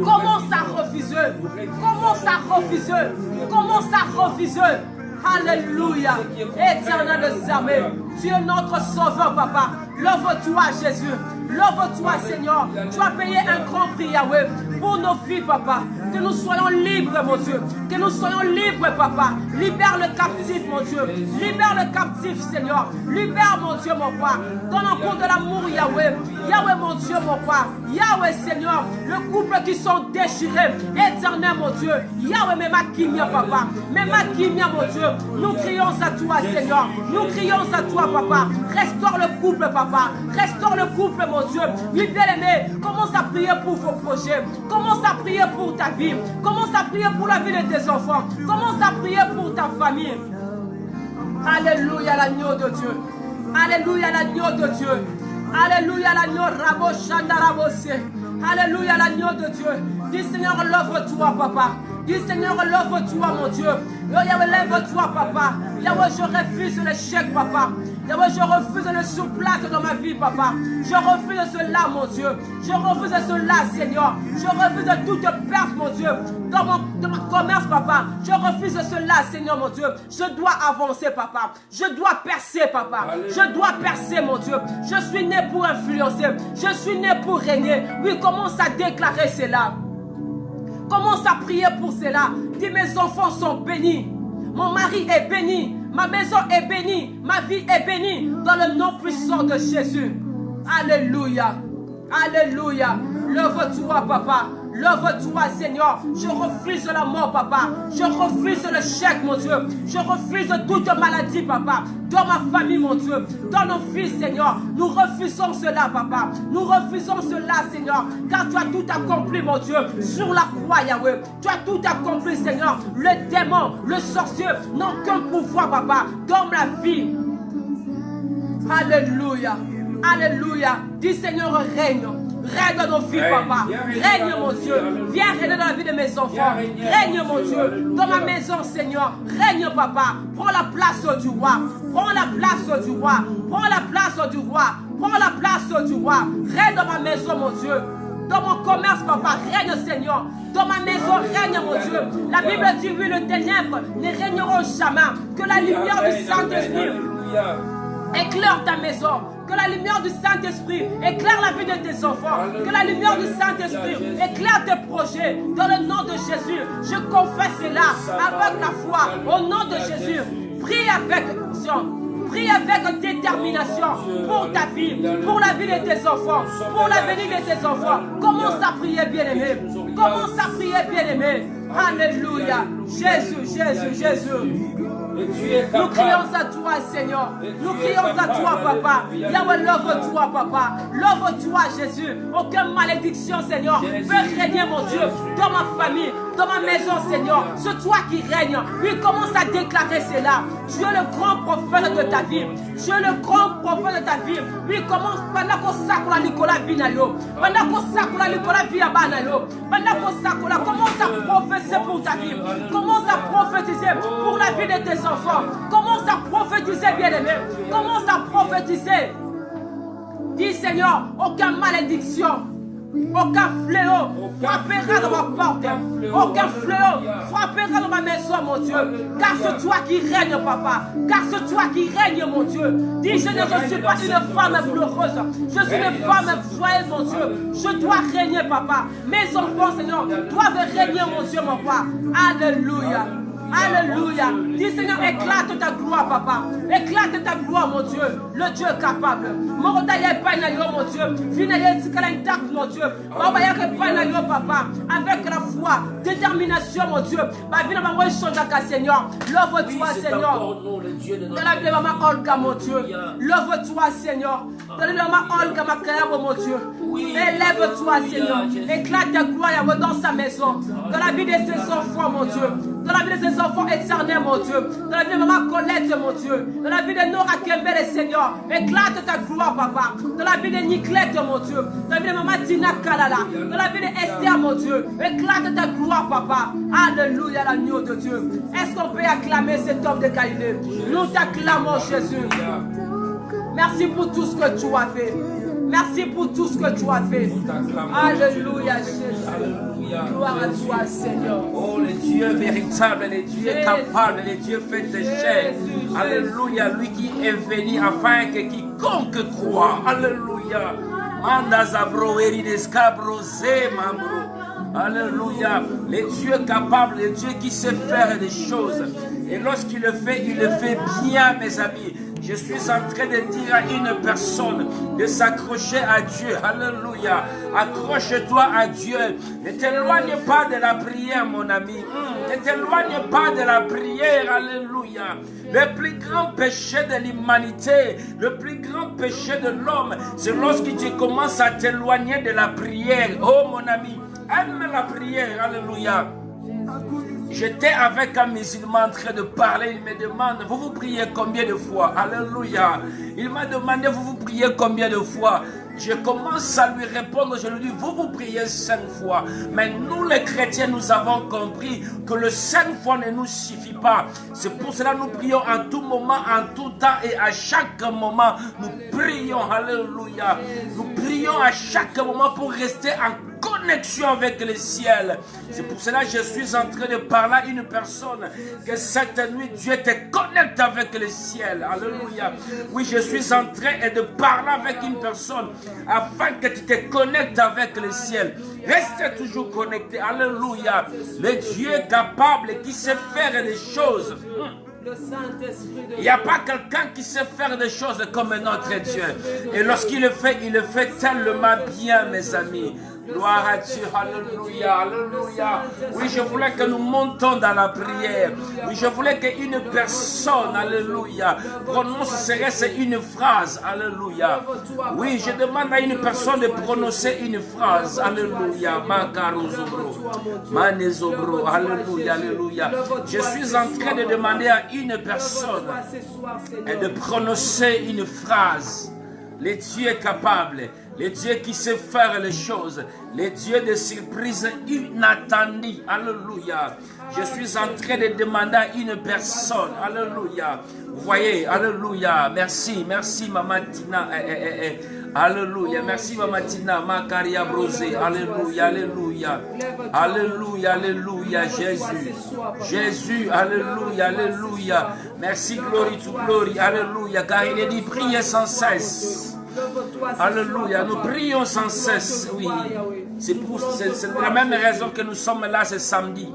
Commence à refuser. Commence à refuser. Commence à refuser. Alléluia. Éternel des armées, tu es notre sauveur, papa. Lève-toi, Jésus. Lève-toi, Seigneur. Tu as payé un grand prix, Yahweh, pour nos filles, papa. Que nous soyons libres, mon Dieu. Que nous soyons libres, papa. Libère le captif, mon Dieu. Libère le captif, Seigneur. Libère, mon Dieu, mon roi. Donne encore de l'amour, Yahweh. Yahweh, mon Dieu, mon roi. Yahweh, Seigneur. Le couple qui sont déchirés. Éternel, mon Dieu. Yahweh, mais ma kimia, papa. Mais ma kimia, mon Dieu. Nous crions à toi, Seigneur. Nous crions à toi, papa. Restaure le couple, papa. Restaure le couple, mon Dieu. Oui, bien-aimé, commence à prier pour vos projets. Commence à prier pour ta vie. Commence à prier pour la vie de tes enfants. Commence à prier pour ta famille. Alléluia, l'agneau de Dieu. Alléluia, l'agneau de Dieu. Alléluia, l'agneau Rabo Shandarabose. Alléluia, l'agneau de Dieu. Dis Seigneur, lève-toi, papa. Dis Seigneur, lève-toi, mon Dieu. Yahweh, lève-toi, papa. Yahweh, je refuse l'échec, papa. Yahweh, je refuse le surplace dans ma vie, papa. Je refuse cela, mon Dieu. Je refuse cela, Seigneur. Je refuse toute perte, mon Dieu. Dans mon commerce, papa. Je refuse cela, Seigneur, mon Dieu. Je dois avancer, papa. Je dois percer, papa. Je dois percer, mon Dieu. Je suis né pour influencer. Je suis né pour régner. Oui, commence à déclarer cela. Commence à prier pour cela. Dis, mes enfants sont bénis. Mon mari est béni. Ma maison est bénie. Ma vie est bénie. Dans le nom puissant de Jésus. Alléluia. Alléluia. Lève-toi, papa. Lève-toi, Seigneur. Je refuse la mort, papa. Je refuse le chèque, mon Dieu. Je refuse toute maladie, papa. Dans ma famille, mon Dieu. Dans nos fils, Seigneur. Nous refusons cela, papa. Nous refusons cela, Seigneur. Car tu as tout accompli, mon Dieu. Sur la croix, Yahweh. Tu as tout accompli, Seigneur. Le démon, le sorcier n'ont qu'un pouvoir, papa. Dans la vie. Alléluia. Alléluia. Dis, Seigneur, règne. Règne dans nos filles, papa. Règne, mon Dieu. Viens régner dans la vie de mes enfants. Règne, mon Dieu. Dans ma maison, Seigneur. Règne, papa. Prends la place du roi. Prends la place du roi. Prends la place du roi. Prends la place du roi. Règne dans ma maison, mon Dieu. Dans mon commerce, papa. Règne, Seigneur. Dans ma maison, règne, mon Dieu. La Bible dit, oui, le ténèbre ne régneront jamais. Que la lumière du Saint-Esprit éclaire ta maison. Que la lumière du Saint-Esprit éclaire la vie de tes enfants. Que la lumière du Saint-Esprit éclaire tes projets. Dans le nom de Jésus, je confesse cela avec la foi. Au nom de Jésus, prie avec action. Prie avec détermination pour ta vie, pour la vie de tes enfants, pour l'avenir de tes enfants. Commence à prier, bien-aimé. Commence à prier, bien-aimé. Alléluia. Jésus, Jésus, Jésus. Nous crions à toi, Seigneur. Nous crions à toi, papa. Yahweh, lève-toi, papa. Lève-toi, Jésus. Aucune malédiction, Seigneur, peut régner, mon Dieu, dans ma famille, dans ma maison, Seigneur. C'est toi qui règnes. Oui, commence à déclarer cela. Tu es le grand prophète de ta vie. Tu es le grand prophète de ta vie. Oui, commence pendant qu'on s'accroît Nicolas Vinayo. Pendant qu'on s'accroît Nicolas Viabanayo. Pendant qu'on s'accroît, commence à prophétiser pour ta vie. Commence à prophétiser pour la vie de tes enfants. Commence à prophétiser, bien-aimé. Commence à prophétiser. Dis, Seigneur, aucune malédiction, aucun fléau frappera dans ma porte. Aucun fléau frappera dans ma maison, mon Dieu. Car c'est toi qui règnes, papa. Car c'est toi qui règnes, mon Dieu. Dis, je ne suis pas une femme pleureuse. Je suis une femme joyeuse, mon Dieu. Je dois régner, papa. Mes enfants, Seigneur, doivent régner, mon Dieu, mon roi. Alléluia. Alléluia. Dis Seigneur, éclate ta gloire, papa. Éclate ta gloire, mon Dieu. Le Dieu capable. Mon Dieu. Mon Dieu. Papa. Avec la foi, détermination, mon Dieu. Seigneur. Lève-toi, Seigneur. Dans la vie de maman Olga, mon Dieu. Lève-toi, Seigneur. Dans la vie de maman Olga, ma créa, mon Dieu. Élève-toi, Seigneur. Éclate ta gloire dans sa maison. Dans la vie de ses enfants, mon Dieu. Dans la vie de ses enfants éternels, mon Dieu. Dans la vie de maman Colette, mon Dieu. Dans la vie de Nora Kembele, Seigneur. Éclate ta gloire, papa. Dans la vie de Niclette, mon Dieu. Dans la vie de maman Tina Kalala. Dans la vie de Esther, mon Dieu. Éclate ta gloire, papa. Alléluia, l'agneau de Dieu. Est-ce qu'on peut acclamer cet homme de Galilée? Nous t'acclamons, Jésus. Merci pour tout ce que tu as fait. Merci pour tout ce que tu as fait. Alléluia, Jésus. Alléluia. Gloire à toi, Seigneur. Oh, le Dieu véritable, le Dieu capable, le Dieu fait de chair. Alléluia. Lui qui est venu afin que quiconque croit. Alléluia. Manda zabro eridescabro zemambro. Alléluia. Le Dieu capable, le Dieu qui sait faire des choses. Et lorsqu'il le fait bien, mes amis. Je suis en train de dire à une personne de s'accrocher à Dieu. Alléluia. Accroche-toi à Dieu. Ne t'éloigne pas de la prière, mon ami. Ne t'éloigne pas de la prière. Alléluia. Le plus grand péché de l'humanité, le plus grand péché de l'homme, c'est lorsque tu commences à t'éloigner de la prière. Oh, mon ami, aime la prière. Alléluia. J'étais avec un musulman en train de parler, il me demande, vous priez combien de fois? Alléluia. Il m'a demandé, vous priez combien de fois? Je commence à lui répondre, je lui dis, vous priez 5 fois. Mais nous les chrétiens, nous avons compris que le 5 fois ne nous suffit pas. C'est pour cela que nous prions en tout moment, en tout temps et à chaque moment. Nous prions, alléluia. Nous prions à chaque moment pour rester en connexion avec le ciel. C'est pour cela que je suis en train de parler à une personne que cette nuit Dieu te connecte avec le ciel. Alléluia. Oui, je suis en train de parler avec une personne afin que tu te connectes avec le ciel. Reste toujours connecté. Alléluia. Le Dieu capable qui sait faire des choses. Il n'y a pas quelqu'un qui sait faire des choses comme notre Dieu. Et lorsqu'il le fait tellement bien, mes amis. Gloire à Dieu, alléluia, alléluia. Oui, je voulais que nous montons dans la prière. Oui, je voulais qu'une personne, alléluia, prononce serait une phrase, alléluia. Oui, je demande à une personne de prononcer une phrase, alléluia. Makarozobro, manezobro, alléluia, alléluia. Je suis en train de demander à une personne de prononcer une phrase. Le Dieu est capable. Le Dieu qui sait faire les choses. Le Dieu de surprises inattendues. Alléluia. Je suis en train de demander à une personne. Alléluia. Vous voyez, alléluia. Merci, merci Maman Tina. Alléluia. Merci Maman Tina. Makaria Brosé. Alléluia, alléluia. Alléluia, alléluia. Jésus. Jésus, alléluia, alléluia. Merci, glory to glory. Alléluia. Car il est dit, priez sans cesse. Alléluia, nous prions sans cesse, oui. C'est la même raison que nous sommes là ce samedi.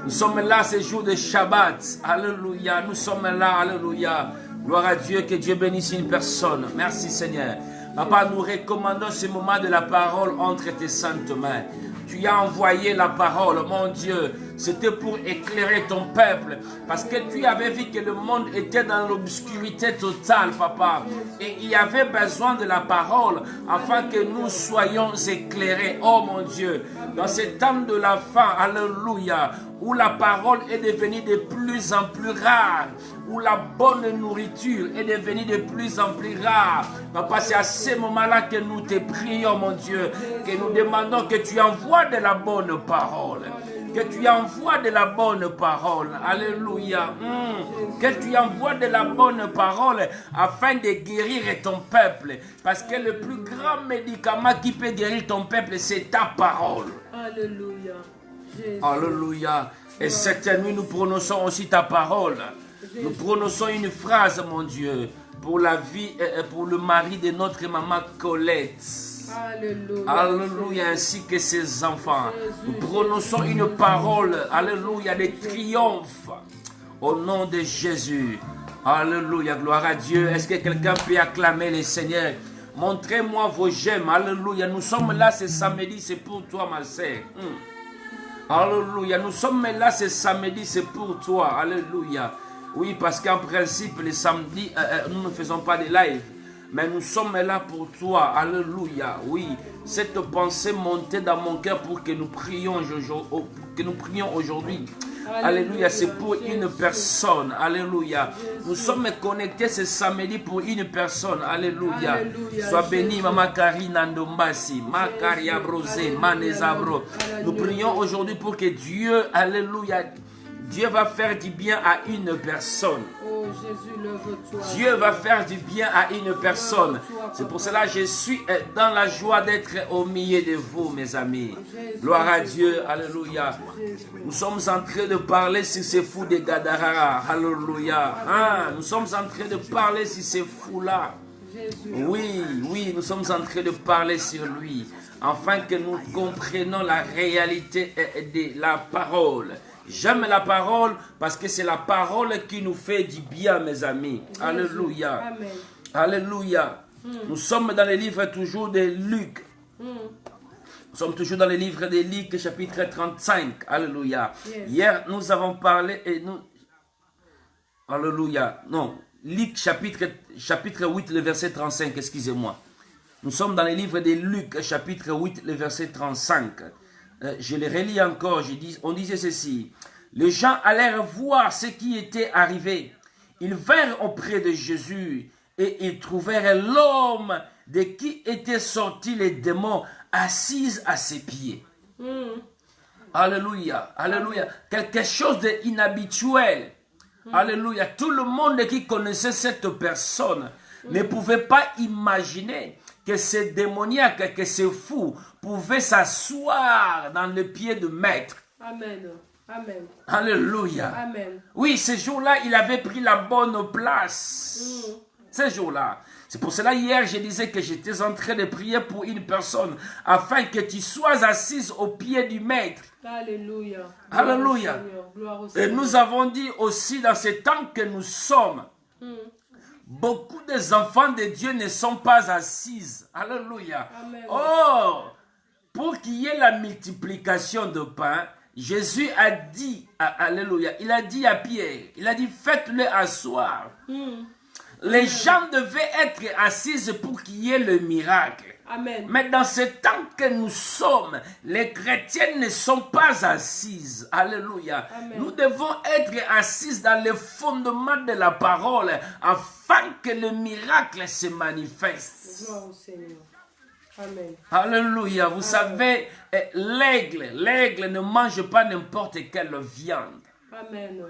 Nous sommes là ce jour de Shabbat. Alléluia, nous sommes là, alléluia. Gloire à Dieu, que Dieu bénisse une personne. Merci Seigneur. Papa, nous recommandons ce moment de la parole entre tes saintes mains. Tu as envoyé la parole, mon Dieu. C'était pour éclairer ton peuple. Parce que tu avais vu que le monde était dans l'obscurité totale, papa. Et il y avait besoin de la parole afin que nous soyons éclairés. Oh mon Dieu, dans ce temps de la fin, alléluia, où la parole est devenue de plus en plus rare, où la bonne nourriture est devenue de plus en plus rare. Papa, c'est à ce moment-là que nous te prions, mon Dieu, que nous demandons que tu envoies de la bonne parole. Que tu envoies de la bonne parole. Alléluia. Que tu envoies de la bonne parole afin de guérir ton peuple. Parce que le plus grand médicament qui peut guérir ton peuple, c'est ta parole. Alléluia. Jésus. Alléluia. Et cette nuit, nous prononçons aussi ta parole. Nous prononçons une phrase, mon Dieu, pour la vie, pour le mari de notre maman Colette. Alléluia. Alléluia, ainsi que ses enfants. Nous prononçons une parole, alléluia, de triomphe au nom de Jésus. Alléluia, gloire à Dieu. Est-ce que quelqu'un peut acclamer le Seigneur? Montrez-moi vos gemmes. Alléluia, nous sommes là ce samedi, c'est pour toi, ma sœur. Alléluia, nous sommes là ce samedi, c'est pour toi. Alléluia. Oui, parce qu'en principe, les samedis, nous ne faisons pas de live. Mais nous sommes là pour toi. Alléluia. Oui, cette pensée montée dans mon cœur pour que nous prions aujourd'hui. Alléluia, c'est pour une personne. Alléluia. Nous sommes connectés ce samedi pour une personne. Alléluia. Sois béni, Maman Karina Ndombasi, Makaria Brosé, Manezabro. Nous prions aujourd'hui pour que Dieu, alléluia, Dieu va faire du bien à une personne. Oh Jésus, lève-toi. Dieu va faire du bien à une personne. C'est pour cela que je suis dans la joie d'être au milieu de vous, mes amis. Gloire à Dieu. Alléluia. Nous sommes en train de parler sur ces fous de Gadara. Alléluia. Nous sommes en train de parler sur ces fous-là. Oui, nous sommes en train de parler sur lui. Afin que nous comprenions la réalité de la parole. J'aime la parole parce que c'est la parole qui nous fait du bien, mes amis. Alléluia. Amen. Alléluia. Nous sommes dans le livre toujours de Luc. Nous sommes toujours dans le livre de Luc, chapitre 35. Alléluia. Hier, nous avons parlé et nous... Alléluia. Non, Luc, chapitre 8, le verset 35, excusez-moi. Nous sommes dans le livre de Luc, chapitre 8, le verset 35. Je le relis encore, on disait ceci. Les gens allèrent voir ce qui était arrivé. Ils vinrent auprès de Jésus et ils trouvèrent l'homme de qui étaient sortis les démons assis à ses pieds. Alléluia, alléluia. Quelque chose d'inhabituel. Alléluia. Tout le monde qui connaissait cette personne ne pouvait pas imaginer que ces démoniaques, que ces fous pouvaient s'asseoir dans le pied de maître. Amen. Amen. Alléluia. Amen. Oui, ce jour-là, il avait pris la bonne place. Ce jour-là. C'est pour cela, hier, je disais que j'étais en train de prier pour une personne afin que tu sois assise au pied du maître. Alléluia. Alléluia. Gloire au Et Seigneur. nous avons dit aussi dans ce temps que nous sommes, beaucoup des enfants de Dieu ne sont pas assises. Alléluia. Amen. Oh, pour qu'il y ait la multiplication de pain, Jésus a dit, alléluia, il a dit à Pierre, il a dit faites-le asseoir. Les gens devaient être assises pour qu'il y ait le miracle. Amen. Mais dans ce temps que nous sommes, les chrétiens ne sont pas assises. Alléluia. Amen. Nous devons être assises dans le fondement de la parole afin que le miracle se manifeste. Gloire au Seigneur. Amen. Alléluia. Vous savez, l'aigle ne mange pas n'importe quelle viande. Amen.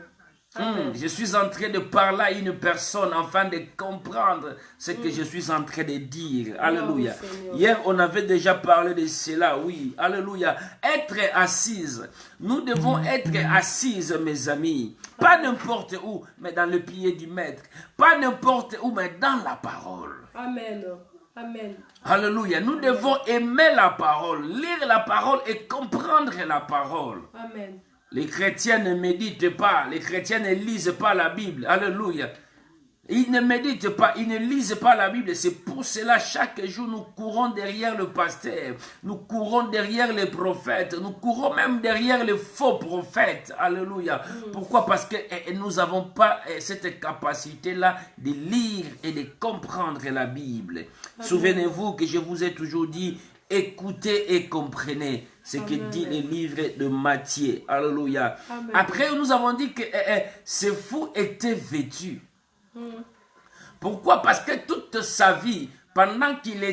Je suis en train de parler à une personne afin de comprendre ce que je suis en train de dire. Alléluia. Hier, on avait déjà parlé de cela. Oui. Alléluia. Être assise. Nous devons être assises, mes amis. Pas n'importe où, mais dans le pied du maître. Pas n'importe où, mais dans la parole. Amen. Amen. Alléluia. Nous devons aimer la parole, lire la parole et comprendre la parole. Amen. Les chrétiens ne méditent pas, les chrétiens ne lisent pas la Bible. Alléluia. Ils ne méditent pas, ils ne lisent pas la Bible. C'est pour cela, chaque jour, nous courons derrière le pasteur. Nous courons derrière les prophètes. Nous courons même derrière les faux prophètes. Alléluia. Pourquoi? Parce que nous n'avons pas cette capacité-là de lire et de comprendre la Bible. Souvenez-vous que je vous ai toujours dit, écoutez et comprenez ce que dit le livre de Matthieu. Alléluia. Amen. Après, nous avons dit que ces fous étaient vêtus. Pourquoi? Parce que toute sa vie, pendant qu'il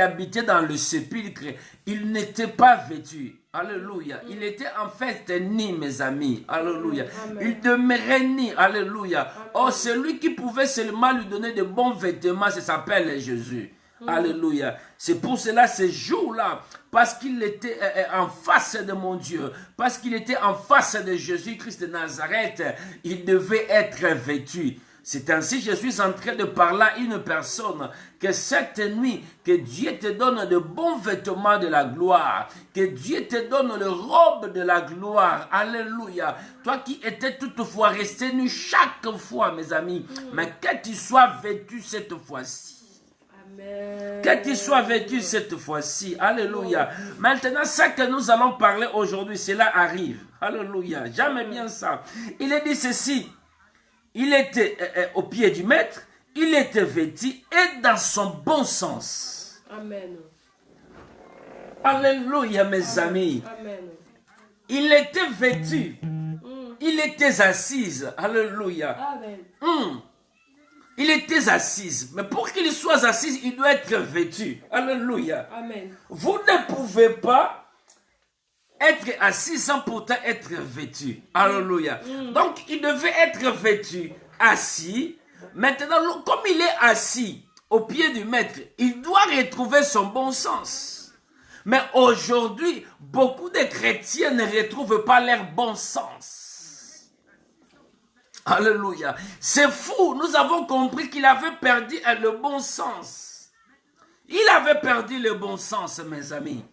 habitait dans le sépulcre, il n'était pas vêtu. Alléluia. Il était en fait ni, mes amis. Alléluia. Il demeurait ni. Alléluia. Oh, celui qui pouvait seulement lui donner de bons vêtements, ça s'appelle Jésus. Alléluia. C'est pour cela, ce jour-là, parce qu'il était en face de mon Dieu, parce qu'il était en face de Jésus-Christ de Nazareth, il devait être vêtu. C'est ainsi que je suis en train de parler à une personne que cette nuit, que Dieu te donne de bons vêtements de la gloire, que Dieu te donne le robe de la gloire. Alléluia. Toi qui étais toutefois resté nu chaque fois, mes amis, mais que tu sois vêtu cette fois-ci. Amen. Que tu sois vêtu cette fois-ci. Alléluia. Maintenant, ce que nous allons parler aujourd'hui, cela arrive. Alléluia. Jamais bien ça. Il est dit ceci. Il était au pied du maître, il était vêtu et dans son bon sens. Amen. Alléluia, mes amis. Amen. Il était vêtu. Il était assise. Alléluia. Amen. Il était assise. Mais pour qu'il soit assis, il doit être vêtu. Alléluia. Amen. Vous ne pouvez pas être assis sans pourtant être vêtu. Alléluia. Donc, il devait être vêtu, assis. Maintenant, comme il est assis au pied du maître, il doit retrouver son bon sens. Mais aujourd'hui, beaucoup de chrétiens ne retrouvent pas leur bon sens. Alléluia. C'est fou. Nous avons compris qu'il avait perdu le bon sens. Il avait perdu le bon sens, mes amis.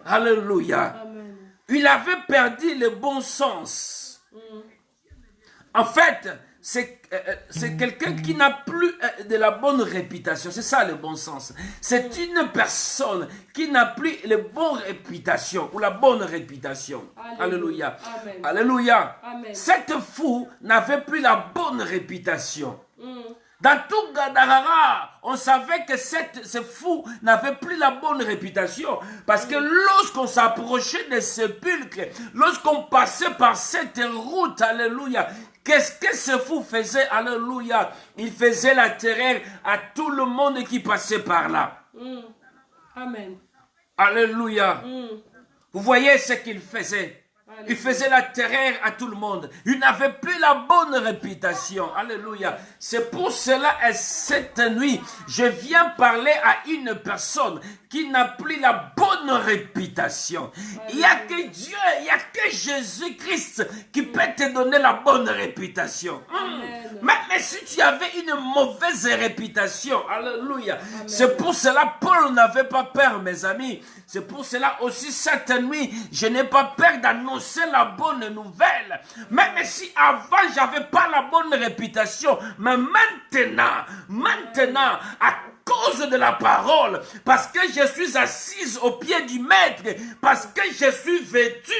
Alléluia. Amen. Il avait perdu le bon sens. En fait, c'est quelqu'un qui n'a plus de la bonne réputation. C'est ça le bon sens. C'est une personne qui n'a plus la bonne réputation ou la bonne réputation. Alléluia. Amen. Alléluia. Amen. Cette fou n'avait plus la bonne réputation. Dans tout Gadara, on savait que ce fou n'avait plus la bonne réputation. Parce que lorsqu'on s'approchait des sépulcres, lorsqu'on passait par cette route, alléluia, qu'est-ce que ce fou faisait, alléluia? Il faisait la terreur à tout le monde qui passait par là. Amen. Alléluia. Vous voyez ce qu'il faisait? Il faisait la terreur à tout le monde. Il n'avait plus la bonne réputation. Alléluia. C'est pour cela, cette nuit, je viens parler à une personne qui n'a plus la bonne réputation. Il n'y a que Dieu, il n'y a que Jésus-Christ qui peut te donner la bonne réputation. Mais si tu avais une mauvaise réputation, alléluia. C'est pour cela, Paul n'avait pas peur, mes amis. C'est pour cela aussi, cette nuit, je n'ai pas peur d'annoncer la bonne nouvelle. Mais si avant, j'avais pas la bonne réputation, mais maintenant, à cause de la parole, parce que je suis assise au pied du maître, parce que je suis vêtu,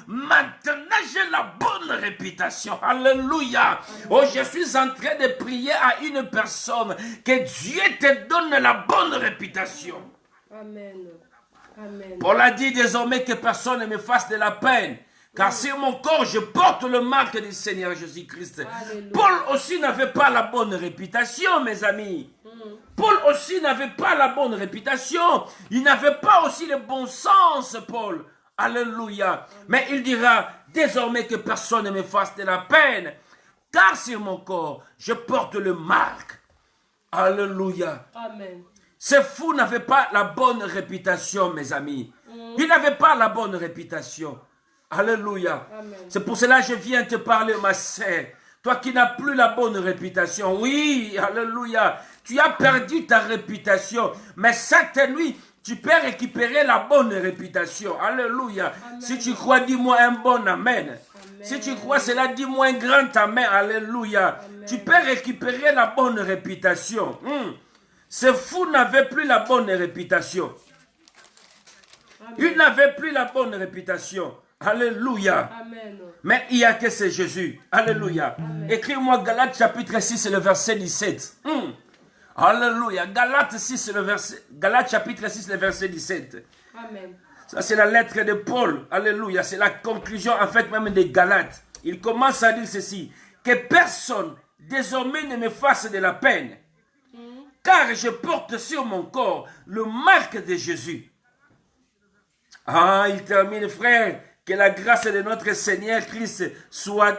maintenant j'ai la bonne réputation. Alléluia. Oh, je suis en train de prier à une personne, que Dieu te donne la bonne réputation. Amen. Amen. Paul a dit désormais que personne ne me fasse de la peine. Car sur mon corps, je porte le marque du Seigneur Jésus-Christ. Paul aussi n'avait pas la bonne réputation, mes amis. Paul aussi n'avait pas la bonne réputation. Il n'avait pas aussi le bon sens, Paul. Alléluia. Mais il dira, désormais que personne ne me fasse de la peine. Car sur mon corps, je porte le marque. Alléluia. Amen. Ce fou n'avait pas la bonne réputation, mes amis. Il n'avait pas la bonne réputation. Alléluia. C'est pour cela que je viens te parler, ma sœur. Toi qui n'as plus la bonne réputation. Oui, alléluia. Tu as perdu ta réputation. Mais cette nuit, tu peux récupérer la bonne réputation. Alléluia. Amen. Si tu crois, dis-moi un bon amen. Amen. Si tu crois cela, dis-moi un grand amen. Alléluia. Amen. Tu peux récupérer la bonne réputation. Ce fou n'avait plus la bonne réputation. Amen. Il n'avait plus la bonne réputation. Alléluia. Amen. Mais il n'y a que c'est Jésus. Alléluia. Écris-moi Galates chapitre 6, le verset 17. Alléluia. Galates chapitre 6, le verset 17. Amen. Ça, c'est la lettre de Paul. Alléluia. C'est la conclusion, en fait, même des Galates. Il commence à dire ceci. Que personne, désormais, ne me fasse de la peine. Car je porte sur mon corps le marque de Jésus. Il termine, frère. Que la grâce de notre Seigneur Christ soit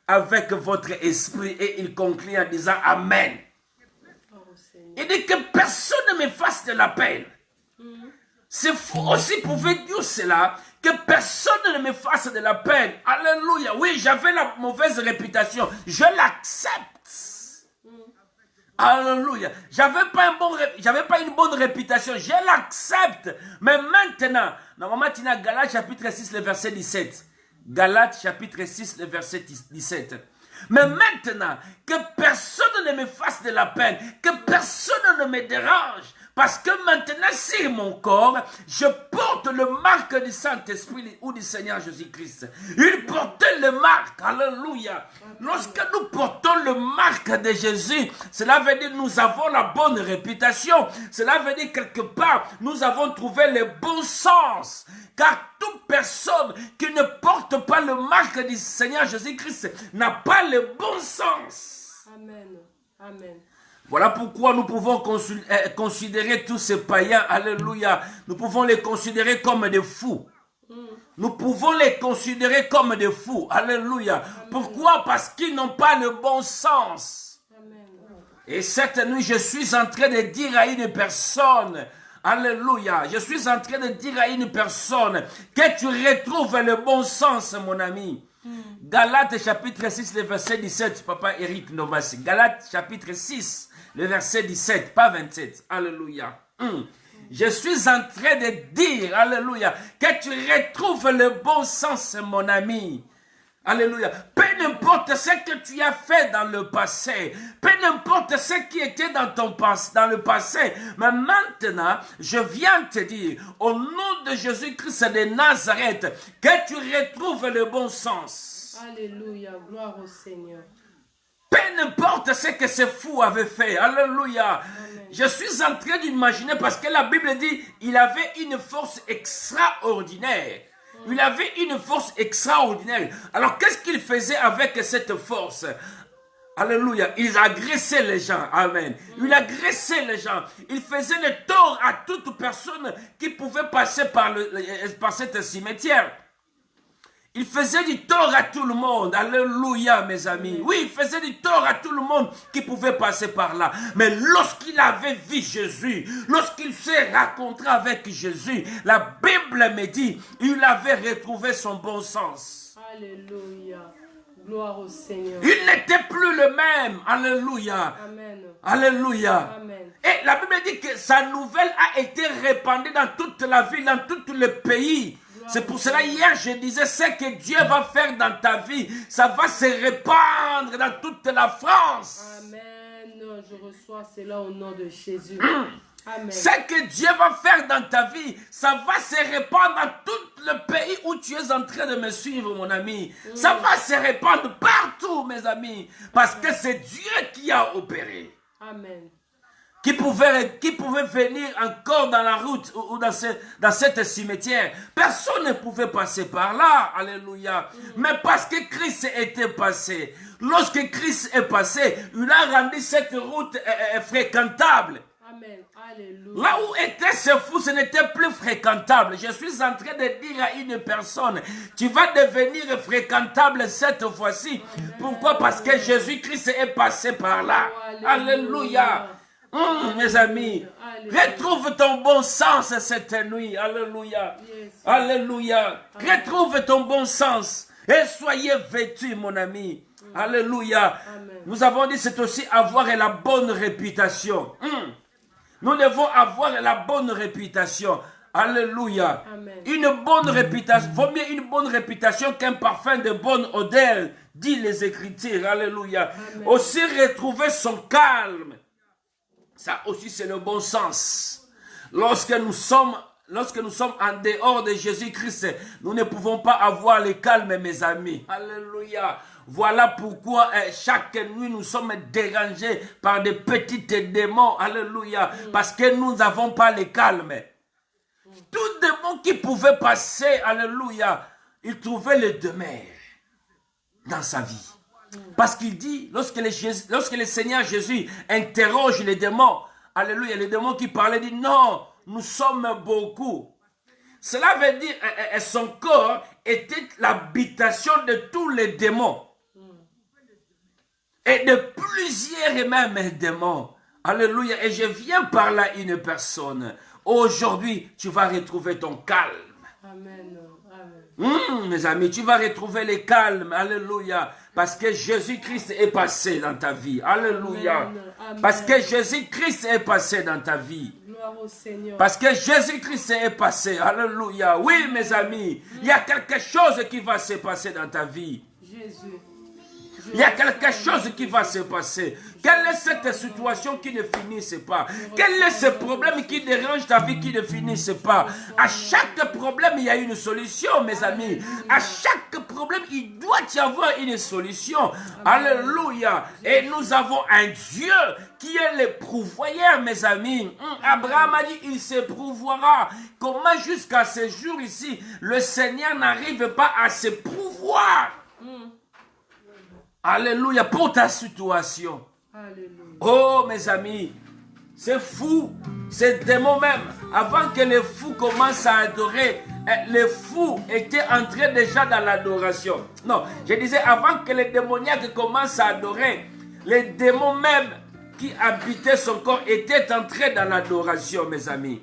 avec votre esprit. Et il conclut en disant Amen. Il dit que personne ne me fasse de la peine. C'est fou aussi pouvait dire cela, que personne ne me fasse de la peine. Alléluia. Oui, j'avais la mauvaise réputation. Je l'accepte. Alléluia. J'avais pas une bonne réputation. Je l'accepte. Mais maintenant, normalement, tu as Galates chapitre 6, le verset 17. Galates chapitre 6, le verset 17. Mais maintenant, que personne ne me fasse de la peine, que personne ne me dérange, parce que maintenant, sur mon corps, je porte le marque du Saint-Esprit ou du Seigneur Jésus-Christ. Il portait le marque, alléluia. Lorsque nous portons le marque de Jésus, cela veut dire que nous avons la bonne réputation. Cela veut dire quelque part, nous avons trouvé le bon sens. Car toute personne qui ne porte pas le marque du Seigneur Jésus-Christ n'a pas le bon sens. Amen. Amen. Voilà pourquoi nous pouvons considérer tous ces païens, alléluia, nous pouvons les considérer comme des fous. Nous pouvons les considérer comme des fous, alléluia. Amen. Pourquoi? Parce qu'ils n'ont pas le bon sens. Amen. Et cette nuit, je suis en train de dire à une personne, alléluia, je suis en train de dire à une personne que tu retrouves le bon sens, mon ami. Galates chapitre 6, le verset 17, papa Eric Novasi. Galates chapitre 6, le verset 17, pas 27. Alléluia. Je suis en train de dire, alléluia, que tu retrouves le bon sens, mon ami. Alléluia. Peu importe ce que tu as fait dans le passé, peu importe ce qui était dans le passé, mais maintenant, je viens te dire, au nom de Jésus-Christ de Nazareth, que tu retrouves le bon sens. Alléluia, gloire au Seigneur. Peu importe ce que ce fou avait fait, alléluia. Amen. Je suis en train d'imaginer parce que la Bible dit, il avait une force extraordinaire. Il avait une force extraordinaire. Alors, qu'est-ce qu'il faisait avec cette force? Alléluia. Il agressait les gens. Amen. Il agressait les gens. Il faisait le tort à toute personne qui pouvait passer par cet cimetière. Il faisait du tort à tout le monde. Alléluia, mes amis. Oui, il faisait du tort à tout le monde qui pouvait passer par là. Mais lorsqu'il avait vu Jésus, lorsqu'il s'est rencontré avec Jésus, la Bible me dit, il avait retrouvé son bon sens. Alléluia. Gloire au Seigneur. Il n'était plus le même. Alléluia. Amen. Alléluia. Amen. Et la Bible dit que sa nouvelle a été répandue dans toute la ville, dans tout le pays. C'est pour cela, hier, je disais, ce que Dieu va faire dans ta vie, ça va se répandre dans toute la France. Amen. Je reçois cela au nom de Jésus. Amen. Ce que Dieu va faire dans ta vie, ça va se répandre dans tout le pays où tu es en train de me suivre, mon ami. Ça va se répandre partout, mes amis, parce que c'est Dieu qui a opéré. Amen. Qui pouvait venir encore dans la route ou dans cette cimetière. Personne ne pouvait passer par là. Alléluia. Mais parce que Christ était passé. Lorsque Christ est passé, il a rendu cette route fréquentable. Amen. Alléluia. Là où était ce fou, ce n'était plus fréquentable. Je suis en train de dire à une personne, tu vas devenir fréquentable cette fois-ci. Pourquoi? Parce que Jésus-Christ est passé par là. Alléluia. Mes amis, retrouve ton bon sens cette nuit. Alléluia. Yes. Alléluia. Retrouve ton bon sens. Et soyez vêtus, mon ami. Alléluia. Amen. Nous avons dit c'est aussi avoir la bonne réputation. Nous devons avoir la bonne réputation. Alléluia. Amen. Une bonne réputation. Vaut mieux une bonne réputation qu'un parfum de bonne odeur, dit les Écritures. Alléluia. Amen. Aussi retrouver son calme. Ça aussi, c'est le bon sens. Lorsque nous sommes en dehors de Jésus-Christ, nous ne pouvons pas avoir le calme, mes amis. Alléluia. Voilà pourquoi chaque nuit, nous sommes dérangés par des petits démons. Alléluia. Parce que nous n'avons pas le calme. Tout démon qui pouvait passer, alléluia, il trouvait le demeure dans sa vie. Parce qu'il dit, lorsque le Seigneur Jésus interroge les démons, alléluia, les démons qui parlaient, dit non, nous sommes beaucoup. Cela veut dire, son corps était l'habitation de tous les démons. Et de plusieurs même démons. Alléluia, et je viens par là une personne. Aujourd'hui, tu vas retrouver ton calme. Amen. Mes amis, tu vas retrouver le calme. Alléluia. Parce que Jésus-Christ est passé dans ta vie. Alléluia. Amen. Parce que Jésus-Christ est passé dans ta vie. Gloire au Seigneur. Parce que Jésus-Christ est passé. Alléluia. Oui, mes amis, il y a quelque chose qui va se passer dans ta vie. Jésus. Il y a quelque chose qui va se passer. Quelle est cette situation qui ne finisse pas? Quel est ce problème qui dérange ta vie qui ne finisse pas? À chaque problème, il y a une solution, mes amis. À chaque problème, il doit y avoir une solution. Alléluia. Et nous avons un Dieu qui est le pourvoyeur, mes amis. Abraham a dit, il se pourvoira. Comment jusqu'à ce jour ici, le Seigneur n'arrive pas à se pourvoir? Alléluia, pour ta situation. Alléluia. Oh, mes amis, c'est fou, c'est démon même. Avant que les fous commencent à adorer, les fous étaient entrés déjà dans l'adoration. Non, je disais, avant que les démoniaques commencent à adorer, les démons même qui habitaient son corps étaient entrés dans l'adoration, mes amis.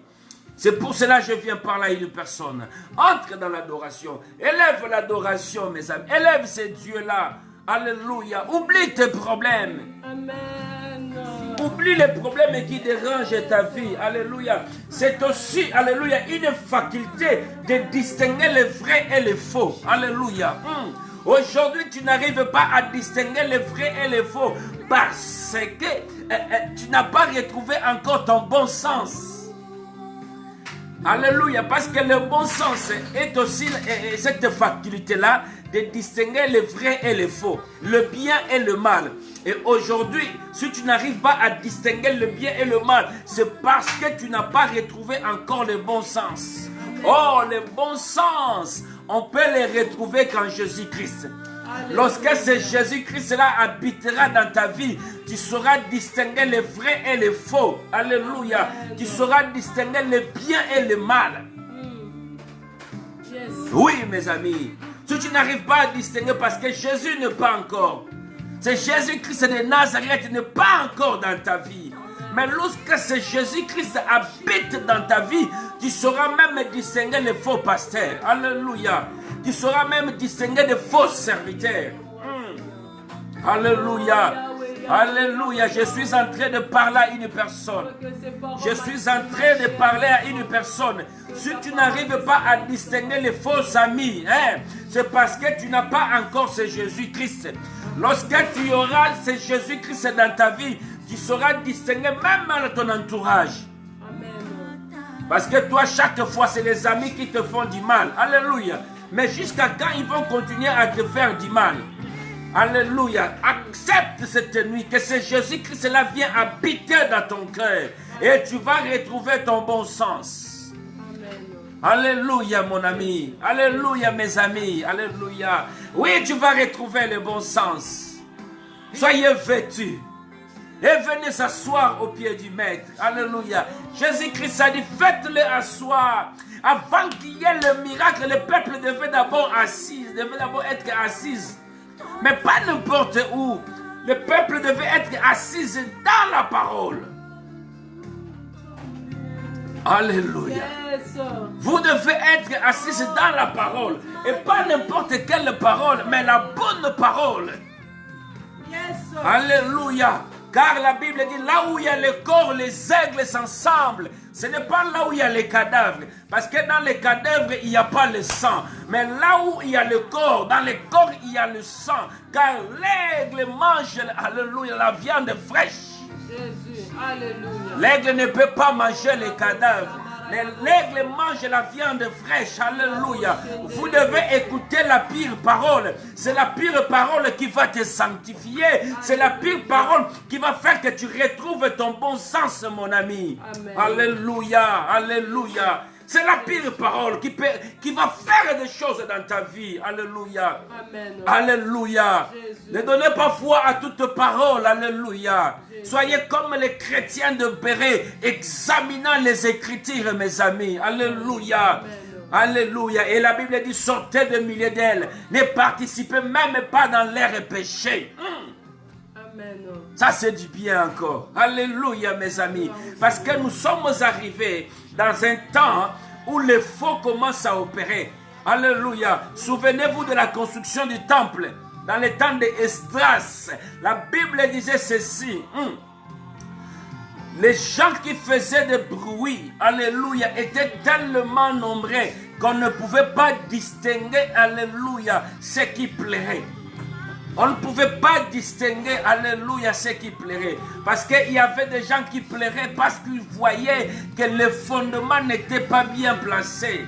C'est pour cela que je viens parler à une personne. Entre dans l'adoration, élève l'adoration, mes amis, élève ces dieux-là. Alléluia. Oublie tes problèmes. Amen. Oublie les problèmes qui dérangent ta vie. Alléluia. C'est aussi, alléluia, une faculté de distinguer les vrais et les faux. Alléluia. Aujourd'hui, tu n'arrives pas à distinguer les vrais et les faux parce que tu n'as pas retrouvé encore ton bon sens. Alléluia. Parce que le bon sens est aussi cette faculté-là de distinguer les vrais et les faux, le bien et le mal. Et aujourd'hui, si tu n'arrives pas à distinguer le bien et le mal, c'est parce que tu n'as pas retrouvé encore le bon sens. Oh, le bon sens, on peut les retrouver qu'en Jésus-Christ. Lorsque ce Jésus-Christ-là habitera dans ta vie, tu sauras distinguer les vrais et les faux. Alléluia. Tu sauras distinguer le bien et le mal. Oui, mes amis. Si tu n'arrives pas à distinguer parce que Jésus n'est pas encore, c'est Jésus-Christ de Nazareth n'est pas encore dans ta vie. Mais lorsque ce Jésus-Christ habite dans ta vie, tu sauras même distinguer les faux pasteurs. Alléluia. Tu sauras même distinguer les faux serviteurs. Alléluia. Alléluia. Je suis en train de parler à une personne. Je suis en train de parler à une personne. Si tu n'arrives pas à distinguer les faux amis, c'est parce que tu n'as pas encore ce Jésus-Christ. Lorsque tu auras ce Jésus-Christ dans ta vie, tu sauras distinguer même dans ton entourage. Amen. Parce que toi, chaque fois, c'est les amis qui te font du mal. Alléluia. Mais jusqu'à quand ils vont continuer à te faire du mal? Alléluia. Accepte cette nuit que ce Jésus-Christ-là vient habiter dans ton cœur. Et tu vas retrouver ton bon sens. Alléluia, mon ami. Alléluia, mes amis. Alléluia. Oui, tu vas retrouver le bon sens. Soyez vêtus. Et venez s'asseoir au pied du Maître. Alléluia. Jésus-Christ a dit, faites-le asseoir. Avant qu'il y ait le miracle, le peuple devait d'abord être assis. Mais pas n'importe où. Le peuple devait être assis dans la parole. Alléluia. Yes. Vous devez être assis dans la parole. Et pas n'importe quelle parole, mais la bonne parole. Yes. Alléluia. Car la Bible dit, là où il y a le corps, les aigles s'ensemblent. Ce n'est pas là où il y a les cadavres. Parce que dans les cadavres, il n'y a pas le sang. Mais là où il y a le corps, dans le corps, il y a le sang. Car l'aigle mange, alléluia, la viande fraîche. Jésus. Alléluia. L'aigle ne peut pas manger les cadavres. L'aigle mange la viande fraîche. Alléluia. Vous devez écouter la pire parole. C'est la pire parole qui va te sanctifier. C'est la pire parole qui va faire que tu retrouves ton bon sens, mon ami. Amen. Alléluia. Alléluia. C'est la pire parole qui va faire des choses dans ta vie. Alléluia. Amen. Alléluia. Jésus. Ne donnez pas foi à toute parole. Alléluia. Soyez comme les chrétiens de Béret, examinant les Écritures, mes amis. Alléluia. Alléluia. Et la Bible dit, sortez de milieu d'elles. Ne participez même pas dans leurs péchés. Amen. Ça, c'est du bien encore. Alléluia, mes amis. Parce que nous sommes arrivés dans un temps où les faux commencent à opérer. Alléluia. Souvenez-vous de la construction du temple dans les temps d'Esdras. La Bible disait ceci. Les gens qui faisaient des bruits, alléluia, étaient tellement nombreux qu'on ne pouvait pas distinguer, alléluia, ce qui plairait. On ne pouvait pas distinguer, alléluia, ce qui plairait. Parce qu'il y avait des gens qui plairaient parce qu'ils voyaient que le fondement n'était pas bien placé.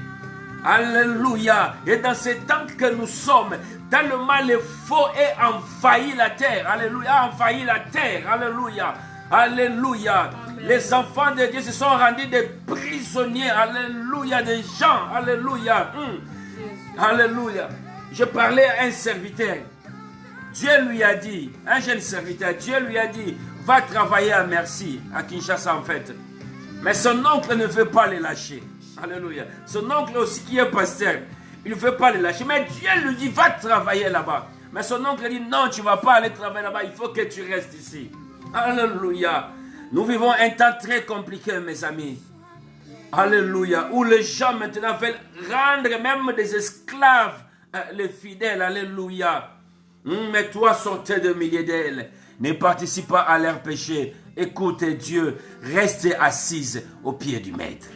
Alléluia. Et dans ces temps que nous sommes, tellement le faux est envahi la terre. Alléluia, a envahi la terre. Alléluia. Alléluia. Les enfants de Dieu se sont rendus des prisonniers. Alléluia. Des gens. Alléluia. Alléluia. Je parlais à un serviteur. Dieu lui a dit, un jeune serviteur, Dieu lui a dit, va travailler à Merci, à Kinshasa en fait. Mais son oncle ne veut pas le lâcher. Alléluia. Son oncle aussi qui est pasteur, il ne veut pas le lâcher. Mais Dieu lui dit, va travailler là-bas. Mais son oncle dit, non, tu ne vas pas aller travailler là-bas, il faut que tu restes ici. Alléluia. Nous vivons un temps très compliqué, mes amis. Alléluia. Où les gens maintenant veulent rendre même des esclaves les fidèles. Alléluia. Mais toi, sortez de milieu d'elles. Ne participe pas à leur péché. Écoutez Dieu. Restez assise au pied du Maître.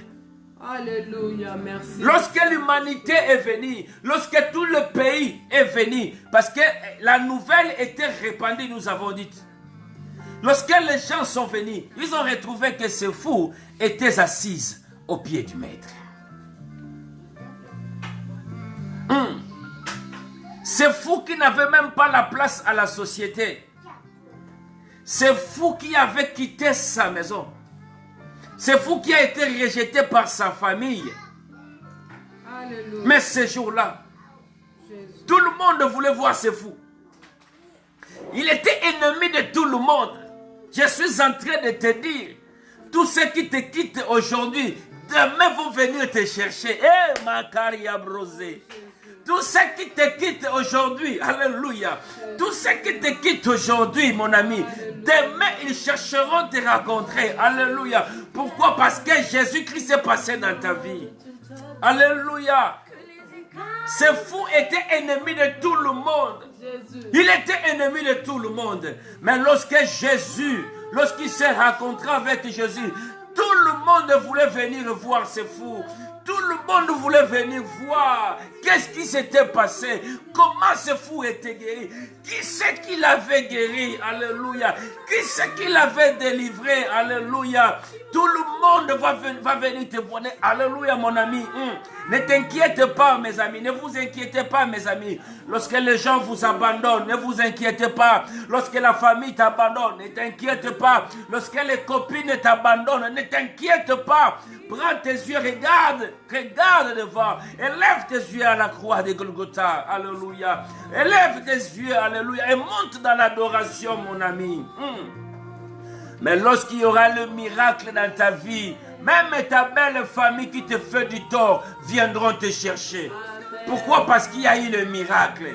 Alléluia, merci. Lorsque l'humanité est venue, lorsque tout le pays est venu, parce que la nouvelle était répandue, nous avons dit. Lorsque les gens sont venus, ils ont retrouvé que ces fous étaient assises au pied du Maître. Ces fous qui n'avaient même pas la place à la société. Ces fous qui avaient quitté sa maison. C'est fou qui a été rejeté par sa famille. Alléluia. Mais ce jour-là, tout le monde voulait voir ce fou. Il était ennemi de tout le monde. Je suis en train de te dire, tous ceux qui te quittent aujourd'hui, demain vont venir te chercher. Eh, Macaria Brosé. Tous ceux qui te quittent aujourd'hui, alléluia. Tous ceux qui te quittent aujourd'hui, mon ami, demain ils chercheront te rencontrer. Alléluia. Pourquoi? Parce que Jésus-Christ est passé dans ta vie. Alléluia. Ce fou était ennemi de tout le monde. Il était ennemi de tout le monde. Mais lorsque Jésus, lorsqu'il s'est rencontré avec Jésus, tout le monde voulait venir voir ce fou. Tout le monde voulait venir voir qu'est-ce qui s'était passé, comment ce fou était guéri, qui c'est qui l'avait guéri, alléluia, qui c'est qui l'avait délivré, alléluia. Tout le monde va venir te voir, alléluia mon ami. Ne t'inquiète pas mes amis, ne vous inquiétez pas mes amis. Lorsque les gens vous abandonnent, ne vous inquiétez pas. Lorsque la famille t'abandonne, ne t'inquiète pas. Lorsque les copines t'abandonnent, ne t'inquiète pas. Prends tes yeux, regarde devant. Élève tes yeux à la croix de Golgotha. Alléluia. Élève tes yeux, alléluia. Et monte dans l'adoration, mon ami. Mais lorsqu'il y aura le miracle dans ta vie, même ta belle famille qui te fait du tort viendront te chercher. Pourquoi? Parce qu'il y a eu le miracle.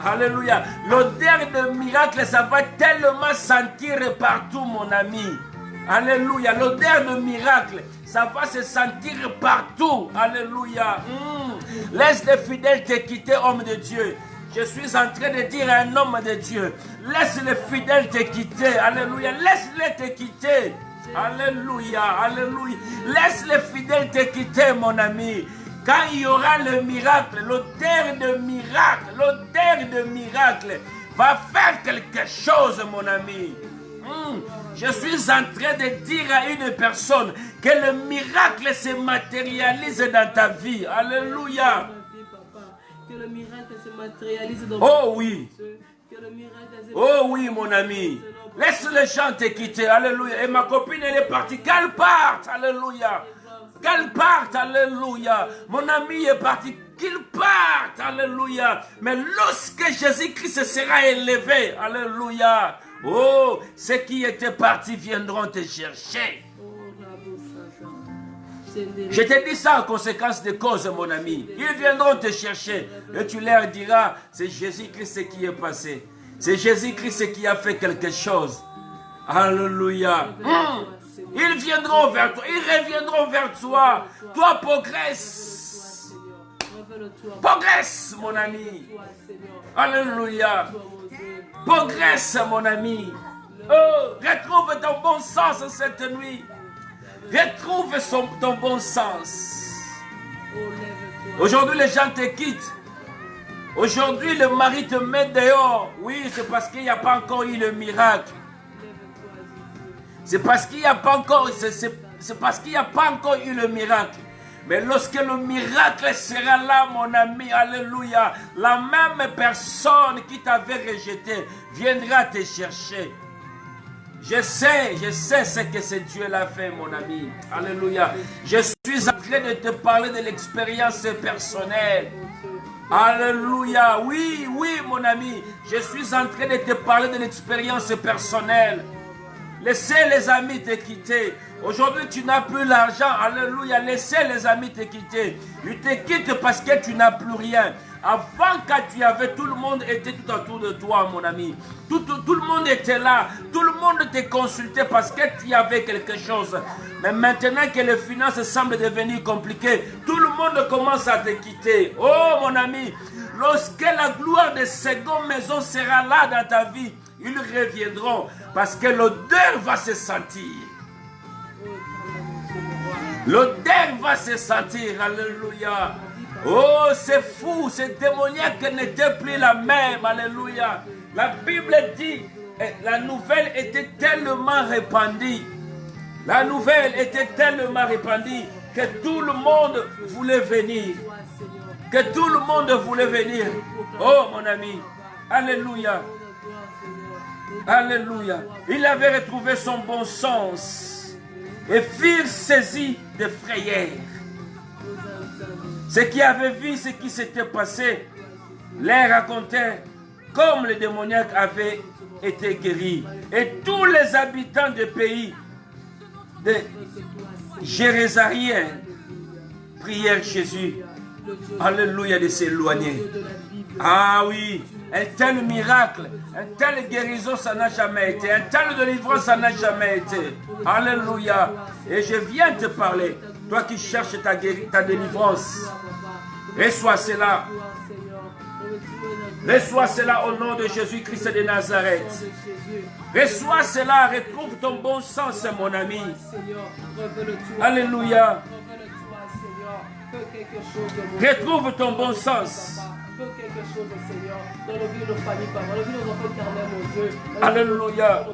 Alléluia. L'odeur de miracle, ça va tellement sentir partout, mon ami. Alléluia. L'odeur de miracle, ça va se sentir partout. Alléluia. Laisse les fidèles te quitter, homme de Dieu. Je suis en train de dire à un homme de Dieu, laisse les fidèles te quitter. Alléluia. Laisse-les te quitter. Alléluia. Alléluia. Laisse les fidèles te quitter, mon ami. Quand il y aura le miracle, l'odeur de miracle va faire quelque chose, mon ami. Je suis en train de dire à une personne que le miracle se matérialise dans ta vie. Alléluia. Que le miracle se matérialise dans oh oui. Que le miracle se oh oui, mon ami. Laisse les gens te quitter. Alléluia. Et ma copine, elle est partie. Qu'elle parte. Alléluia. Qu'elle parte. Alléluia. Mon ami est parti. Qu'il parte. Alléluia. Mais lorsque Jésus-Christ sera élevé. Alléluia. Oh, ceux qui étaient partis viendront te chercher. Je te dis ça en conséquence de cause, mon ami. Ils viendront te chercher. Et tu leur diras, c'est Jésus-Christ qui est passé. C'est Jésus-Christ qui a fait quelque chose. Alléluia. Ils viendront vers toi. Ils reviendront vers toi. Toi, progresse. Progresse, mon ami. Alléluia. Progresse, mon ami. Oh, retrouve ton bon sens cette nuit. Retrouve ton bon sens. Aujourd'hui, les gens te quittent. Aujourd'hui, le mari te met dehors. Oui, c'est parce qu'il n'y a pas encore eu le miracle. C'est parce qu'il n'y a pas encore, c'est parce qu'il n'y a pas encore eu le miracle. Mais lorsque le miracle sera là, mon ami, alléluia, la même personne qui t'avait rejeté viendra te chercher. Je sais ce que ce Dieu l'a fait, mon ami. Alléluia. Je suis en train de te parler de l'expérience personnelle. Alléluia. Oui, mon ami. Je suis en train de te parler de l'expérience personnelle. Laissez les amis te quitter. Aujourd'hui, tu n'as plus l'argent. Alléluia. Laissez les amis te quitter. Ils te quittent parce que tu n'as plus rien. Avant, quand tu avais, tout le monde était tout autour de toi, mon ami. Tout le monde était là. Tout le monde te consultait parce que tu y avais quelque chose. Mais maintenant que les finances semblent devenir compliquées, tout le monde commence à te quitter. Oh, mon ami, lorsque la gloire de seconde maison sera là dans ta vie, ils reviendront parce que l'odeur va se sentir. L'odeur va se sentir. Alléluia. Oh, c'est fou, c'est démoniaque n'était plus la même. Alléluia. La Bible dit, la nouvelle était tellement répandue. La nouvelle était tellement répandue que tout le monde voulait venir. Que tout le monde voulait venir. Oh, mon ami. Alléluia. Alléluia. Il avait retrouvé son bon sens et furent saisis de frayeur. Ceux qui avaient vu ce qui s'était passé les racontaient comme les démoniaques avaient été guéris. Et tous les habitants du pays de Jérusalem prièrent Jésus. Alléluia, de s'éloigner. Ah oui, un tel miracle, un tel guérison, ça n'a jamais été. Un tel délivrance, ça n'a jamais été. Alléluia. Et je viens te parler, toi qui cherches ta délivrance. Reçois cela. Reçois cela au nom de Jésus-Christ de Nazareth. Reçois cela, retrouve ton bon sens, mon ami. Alléluia. Retrouve ton bon sens. Alléluia.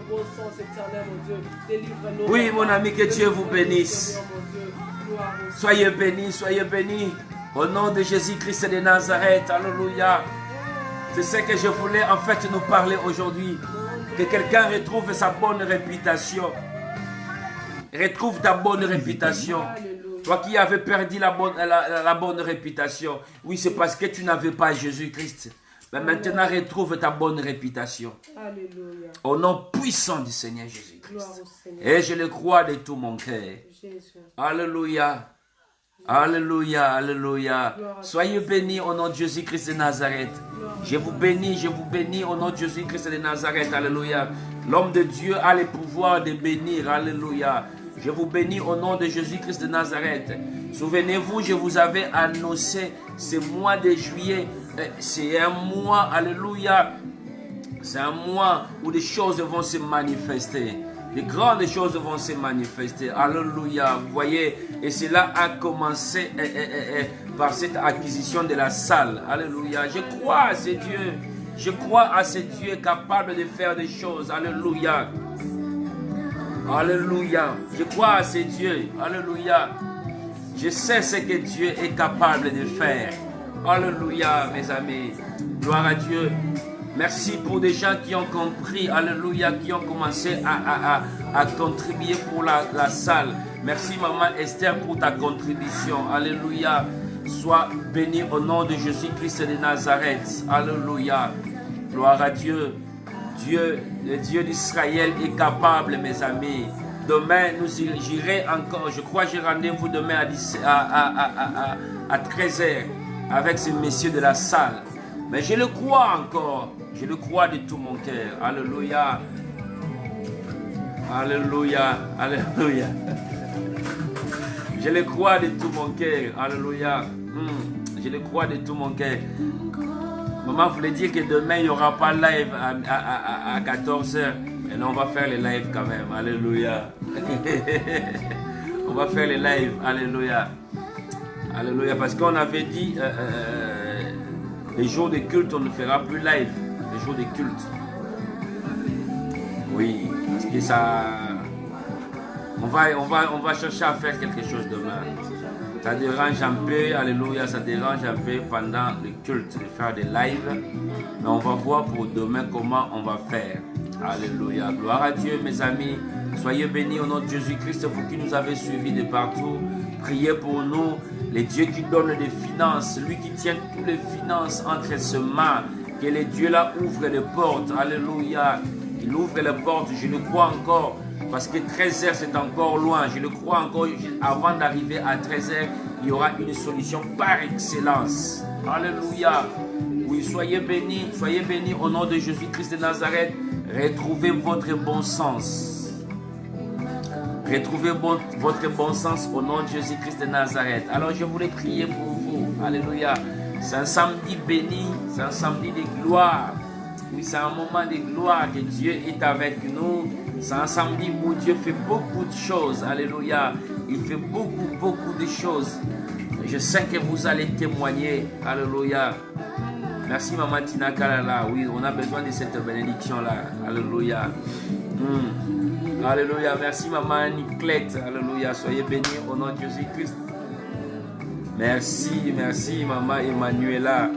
Oui, mon ami, que Dieu vous bénisse. Soyez bénis, soyez bénis. Au nom de Jésus-Christ de Nazareth. Alléluia. C'est ce que je voulais en fait nous parler aujourd'hui. Que quelqu'un retrouve sa bonne réputation. Retrouve ta bonne réputation. Toi qui avais perdu la bonne réputation. Oui, c'est parce que tu n'avais pas Jésus-Christ. Mais maintenant, retrouve ta bonne réputation. Alléluia. Au nom puissant du Seigneur Jésus-Christ. Et je le crois de tout mon cœur. Alléluia. Alléluia, alléluia. Soyez bénis au nom de Jésus-Christ de Nazareth. Je vous bénis au nom de Jésus-Christ de Nazareth. Alléluia. L'homme de Dieu a le pouvoir de bénir. Alléluia. Je vous bénis au nom de Jésus-Christ de Nazareth. Souvenez-vous, je vous avais annoncé ce mois de juillet. C'est un mois, alléluia. C'est un mois où des choses vont se manifester. De grandes choses vont se manifester. Alléluia. Vous voyez, et cela a commencé par cette acquisition de la salle. Alléluia. Je crois à ce Dieu. Je crois à ce Dieu capable de faire des choses. Alléluia. Alléluia. Je crois à ce Dieu. Alléluia. Je sais ce que Dieu est capable de faire. Alléluia, mes amis. Gloire à Dieu. Merci pour des gens qui ont compris, alléluia, qui ont commencé à contribuer pour la salle. Merci maman Esther pour ta contribution, alléluia. Sois béni au nom de Jésus-Christ de Nazareth, alléluia. Gloire à Dieu. Dieu, le Dieu d'Israël est capable, mes amis. Demain, j'irai encore, je crois que j'ai rendez-vous demain à 13h avec ces messieurs de la salle. Mais je le crois encore. Je le crois de tout mon cœur. Alléluia. Alléluia. Alléluia. Je le crois de tout mon cœur. Alléluia. Je le crois de tout mon cœur. Maman voulait dire que demain, il n'y aura pas live à 14h. Et là, on va faire les lives quand même. Alléluia. On va faire les lives. Alléluia. Alléluia. Parce qu'on avait dit, les jours de culte, on ne fera plus live. Les jours de culte. Oui. Parce que ça... On va chercher à faire quelque chose demain. Ça dérange un peu, alléluia, ça dérange un peu pendant le culte de faire des lives. Mais on va voir pour demain comment on va faire. Alléluia, gloire à Dieu mes amis. Soyez bénis au nom de Jésus-Christ, vous qui nous avez suivis de partout. Priez pour nous, les dieux qui donnent des finances, lui qui tient toutes les finances entre ses mains. Que les dieux là ouvrent les portes, alléluia. Il ouvre les portes, je le crois encore. Parce que 13h c'est encore loin, je le crois encore, avant d'arriver à 13h, il y aura une solution par excellence. Alléluia. Oui, soyez bénis au nom de Jésus-Christ de Nazareth. Retrouvez votre bon sens. Retrouvez votre bon sens au nom de Jésus-Christ de Nazareth. Alors je voulais prier pour vous. Alléluia. C'est un samedi béni, c'est un samedi de gloire. Oui, c'est un moment de gloire que Dieu est avec nous. C'est un samedi où Dieu fait beaucoup de choses. Alléluia. Il fait beaucoup de choses. Je sais que vous allez témoigner. Alléluia. Merci Maman Tina Kalala. Oui, on a besoin de cette bénédiction-là. Alléluia. Alléluia. Merci Maman Niclette. Alléluia. Soyez bénis au nom de Jésus-Christ. Merci Maman Emmanuela.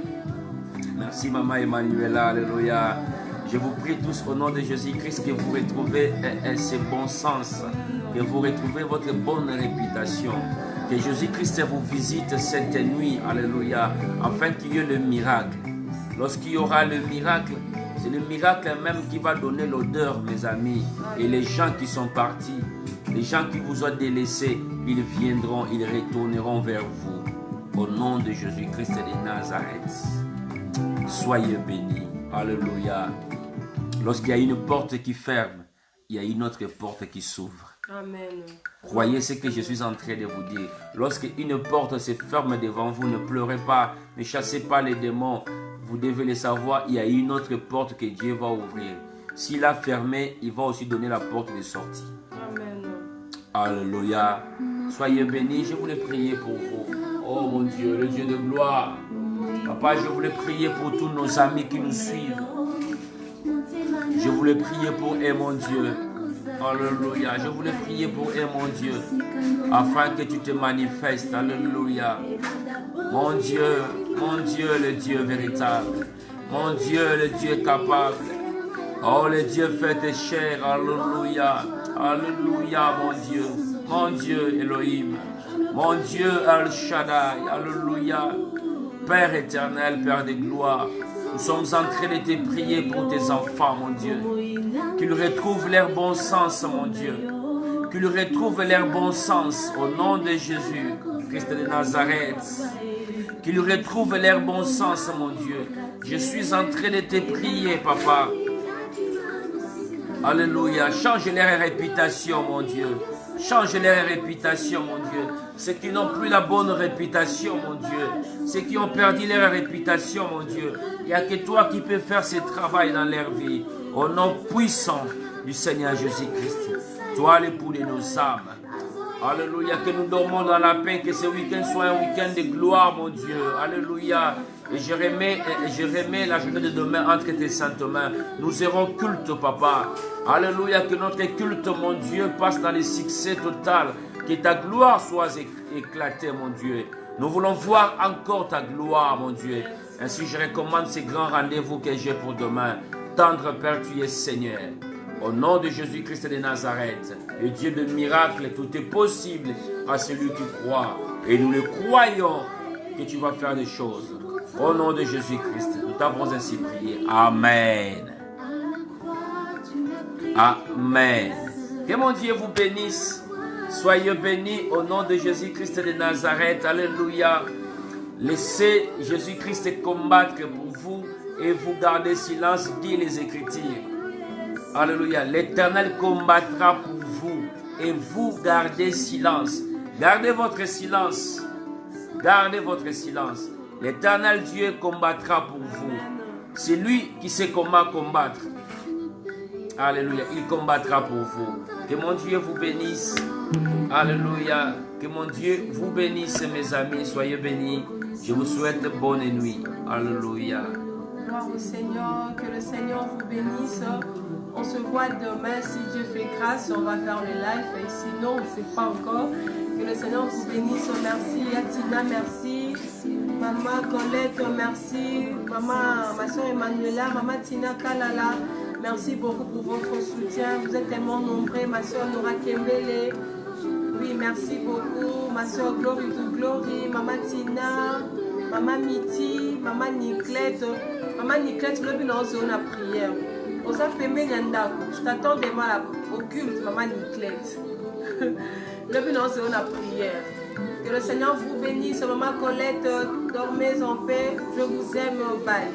Merci Maman Emmanuela. Alléluia. Je vous prie tous au nom de Jésus-Christ que vous retrouvez ce bon sens, que vous retrouvez votre bonne réputation, que Jésus-Christ vous visite cette nuit, alléluia, afin qu'il y ait le miracle. Lorsqu'il y aura le miracle, c'est le miracle même qui va donner l'odeur, mes amis. Et les gens qui sont partis, les gens qui vous ont délaissés, ils viendront, ils retourneront vers vous. Au nom de Jésus-Christ de Nazareth. Soyez bénis. Alléluia. Lorsqu'il y a une porte qui ferme, il y a une autre porte qui s'ouvre. Amen. Croyez ce que je suis en train de vous dire. Lorsqu'une porte se ferme devant vous, ne pleurez pas, ne chassez pas les démons. Vous devez le savoir, il y a une autre porte que Dieu va ouvrir. S'il a fermé, il va aussi donner la porte de sortie. Amen. Alléluia. Soyez bénis, je voulais prier pour vous. Oh mon Dieu, le Dieu de gloire. Papa, je voulais prier pour tous nos amis qui nous suivent. Je voulais prier pour eux, mon Dieu. Alléluia. Je voulais prier pour eux, mon Dieu, afin que tu te manifestes. Alléluia. Mon Dieu, le Dieu véritable. Mon Dieu, le Dieu capable. Oh, le Dieu fait de chair. Alléluia. Alléluia, mon Dieu, Elohim. Mon Dieu, El Shaddai. Alléluia. Père éternel, Père de gloire. Nous sommes en train de te prier pour tes enfants, mon Dieu. Qu'ils retrouvent leur bon sens, mon Dieu. Qu'ils retrouvent leur bon sens au nom de Jésus, Christ de Nazareth. Qu'ils retrouvent leur bon sens, mon Dieu. Je suis en train de te prier, Papa. Alléluia. Change leur réputation, mon Dieu. Change leur réputation, mon Dieu. Ceux qui n'ont plus la bonne réputation, mon Dieu. Ceux qui ont perdu leur réputation, mon Dieu. Il n'y a que toi qui peux faire ce travail dans leur vie. Au nom puissant du Seigneur Jésus-Christ. Toi, l'époux de nos âmes. Alléluia. Que nous dormons dans la paix. Que ce week-end soit un week-end de gloire, mon Dieu. Alléluia. Et je remets la journée de demain entre tes saintes mains. Nous aurons culte, Papa. Alléluia. Que notre culte, mon Dieu, passe dans le succès total. Que ta gloire soit éclatée, mon Dieu. Nous voulons voir encore ta gloire, mon Dieu. Ainsi, je recommande ces grands rendez-vous que j'ai pour demain. Tendre Père, tu es Seigneur. Au nom de Jésus-Christ de Nazareth, le Dieu de miracles, tout est possible à celui qui croit. Et nous le croyons que tu vas faire des choses. Au nom de Jésus-Christ, nous t'avons ainsi prié. Amen. Amen. Que mon Dieu vous bénisse. Soyez bénis au nom de Jésus-Christ de Nazareth. Alléluia. Laissez Jésus-Christ combattre pour vous et vous gardez silence, dit les Écritures. Alléluia. L'Éternel combattra pour vous et vous gardez silence. Gardez votre silence. Gardez votre silence. L'Éternel Dieu combattra pour vous. C'est lui qui sait comment combattre. Alléluia. Il combattra pour vous. Que mon Dieu vous bénisse. Alléluia. Que mon Dieu vous bénisse, mes amis. Soyez bénis. Je vous souhaite bonne nuit. Alléluia. Gloire au Seigneur. Que le Seigneur vous bénisse. On se voit demain. Si Dieu fait grâce, on va faire le live. Et sinon, on ne sait pas encore. Que le Seigneur vous bénisse. Merci. Yatina, merci. Maman Colette, merci. Maman, ma soeur Emmanuela, Maman Tina Kalala. Merci beaucoup pour votre soutien. Vous êtes tellement nombreux. Ma soeur Nora Kembele. Oui, merci beaucoup. Ma soeur Glory to Glory. Maman Tina. Maman Miti. Maman Niclette. Maman Niclette, le bilan zone à prière. Je t'attends demain au culte, Maman Niclette. Le bilan zone à prière. Que le Seigneur vous bénisse. Maman Colette, dormez en paix. Je vous aime. Bye.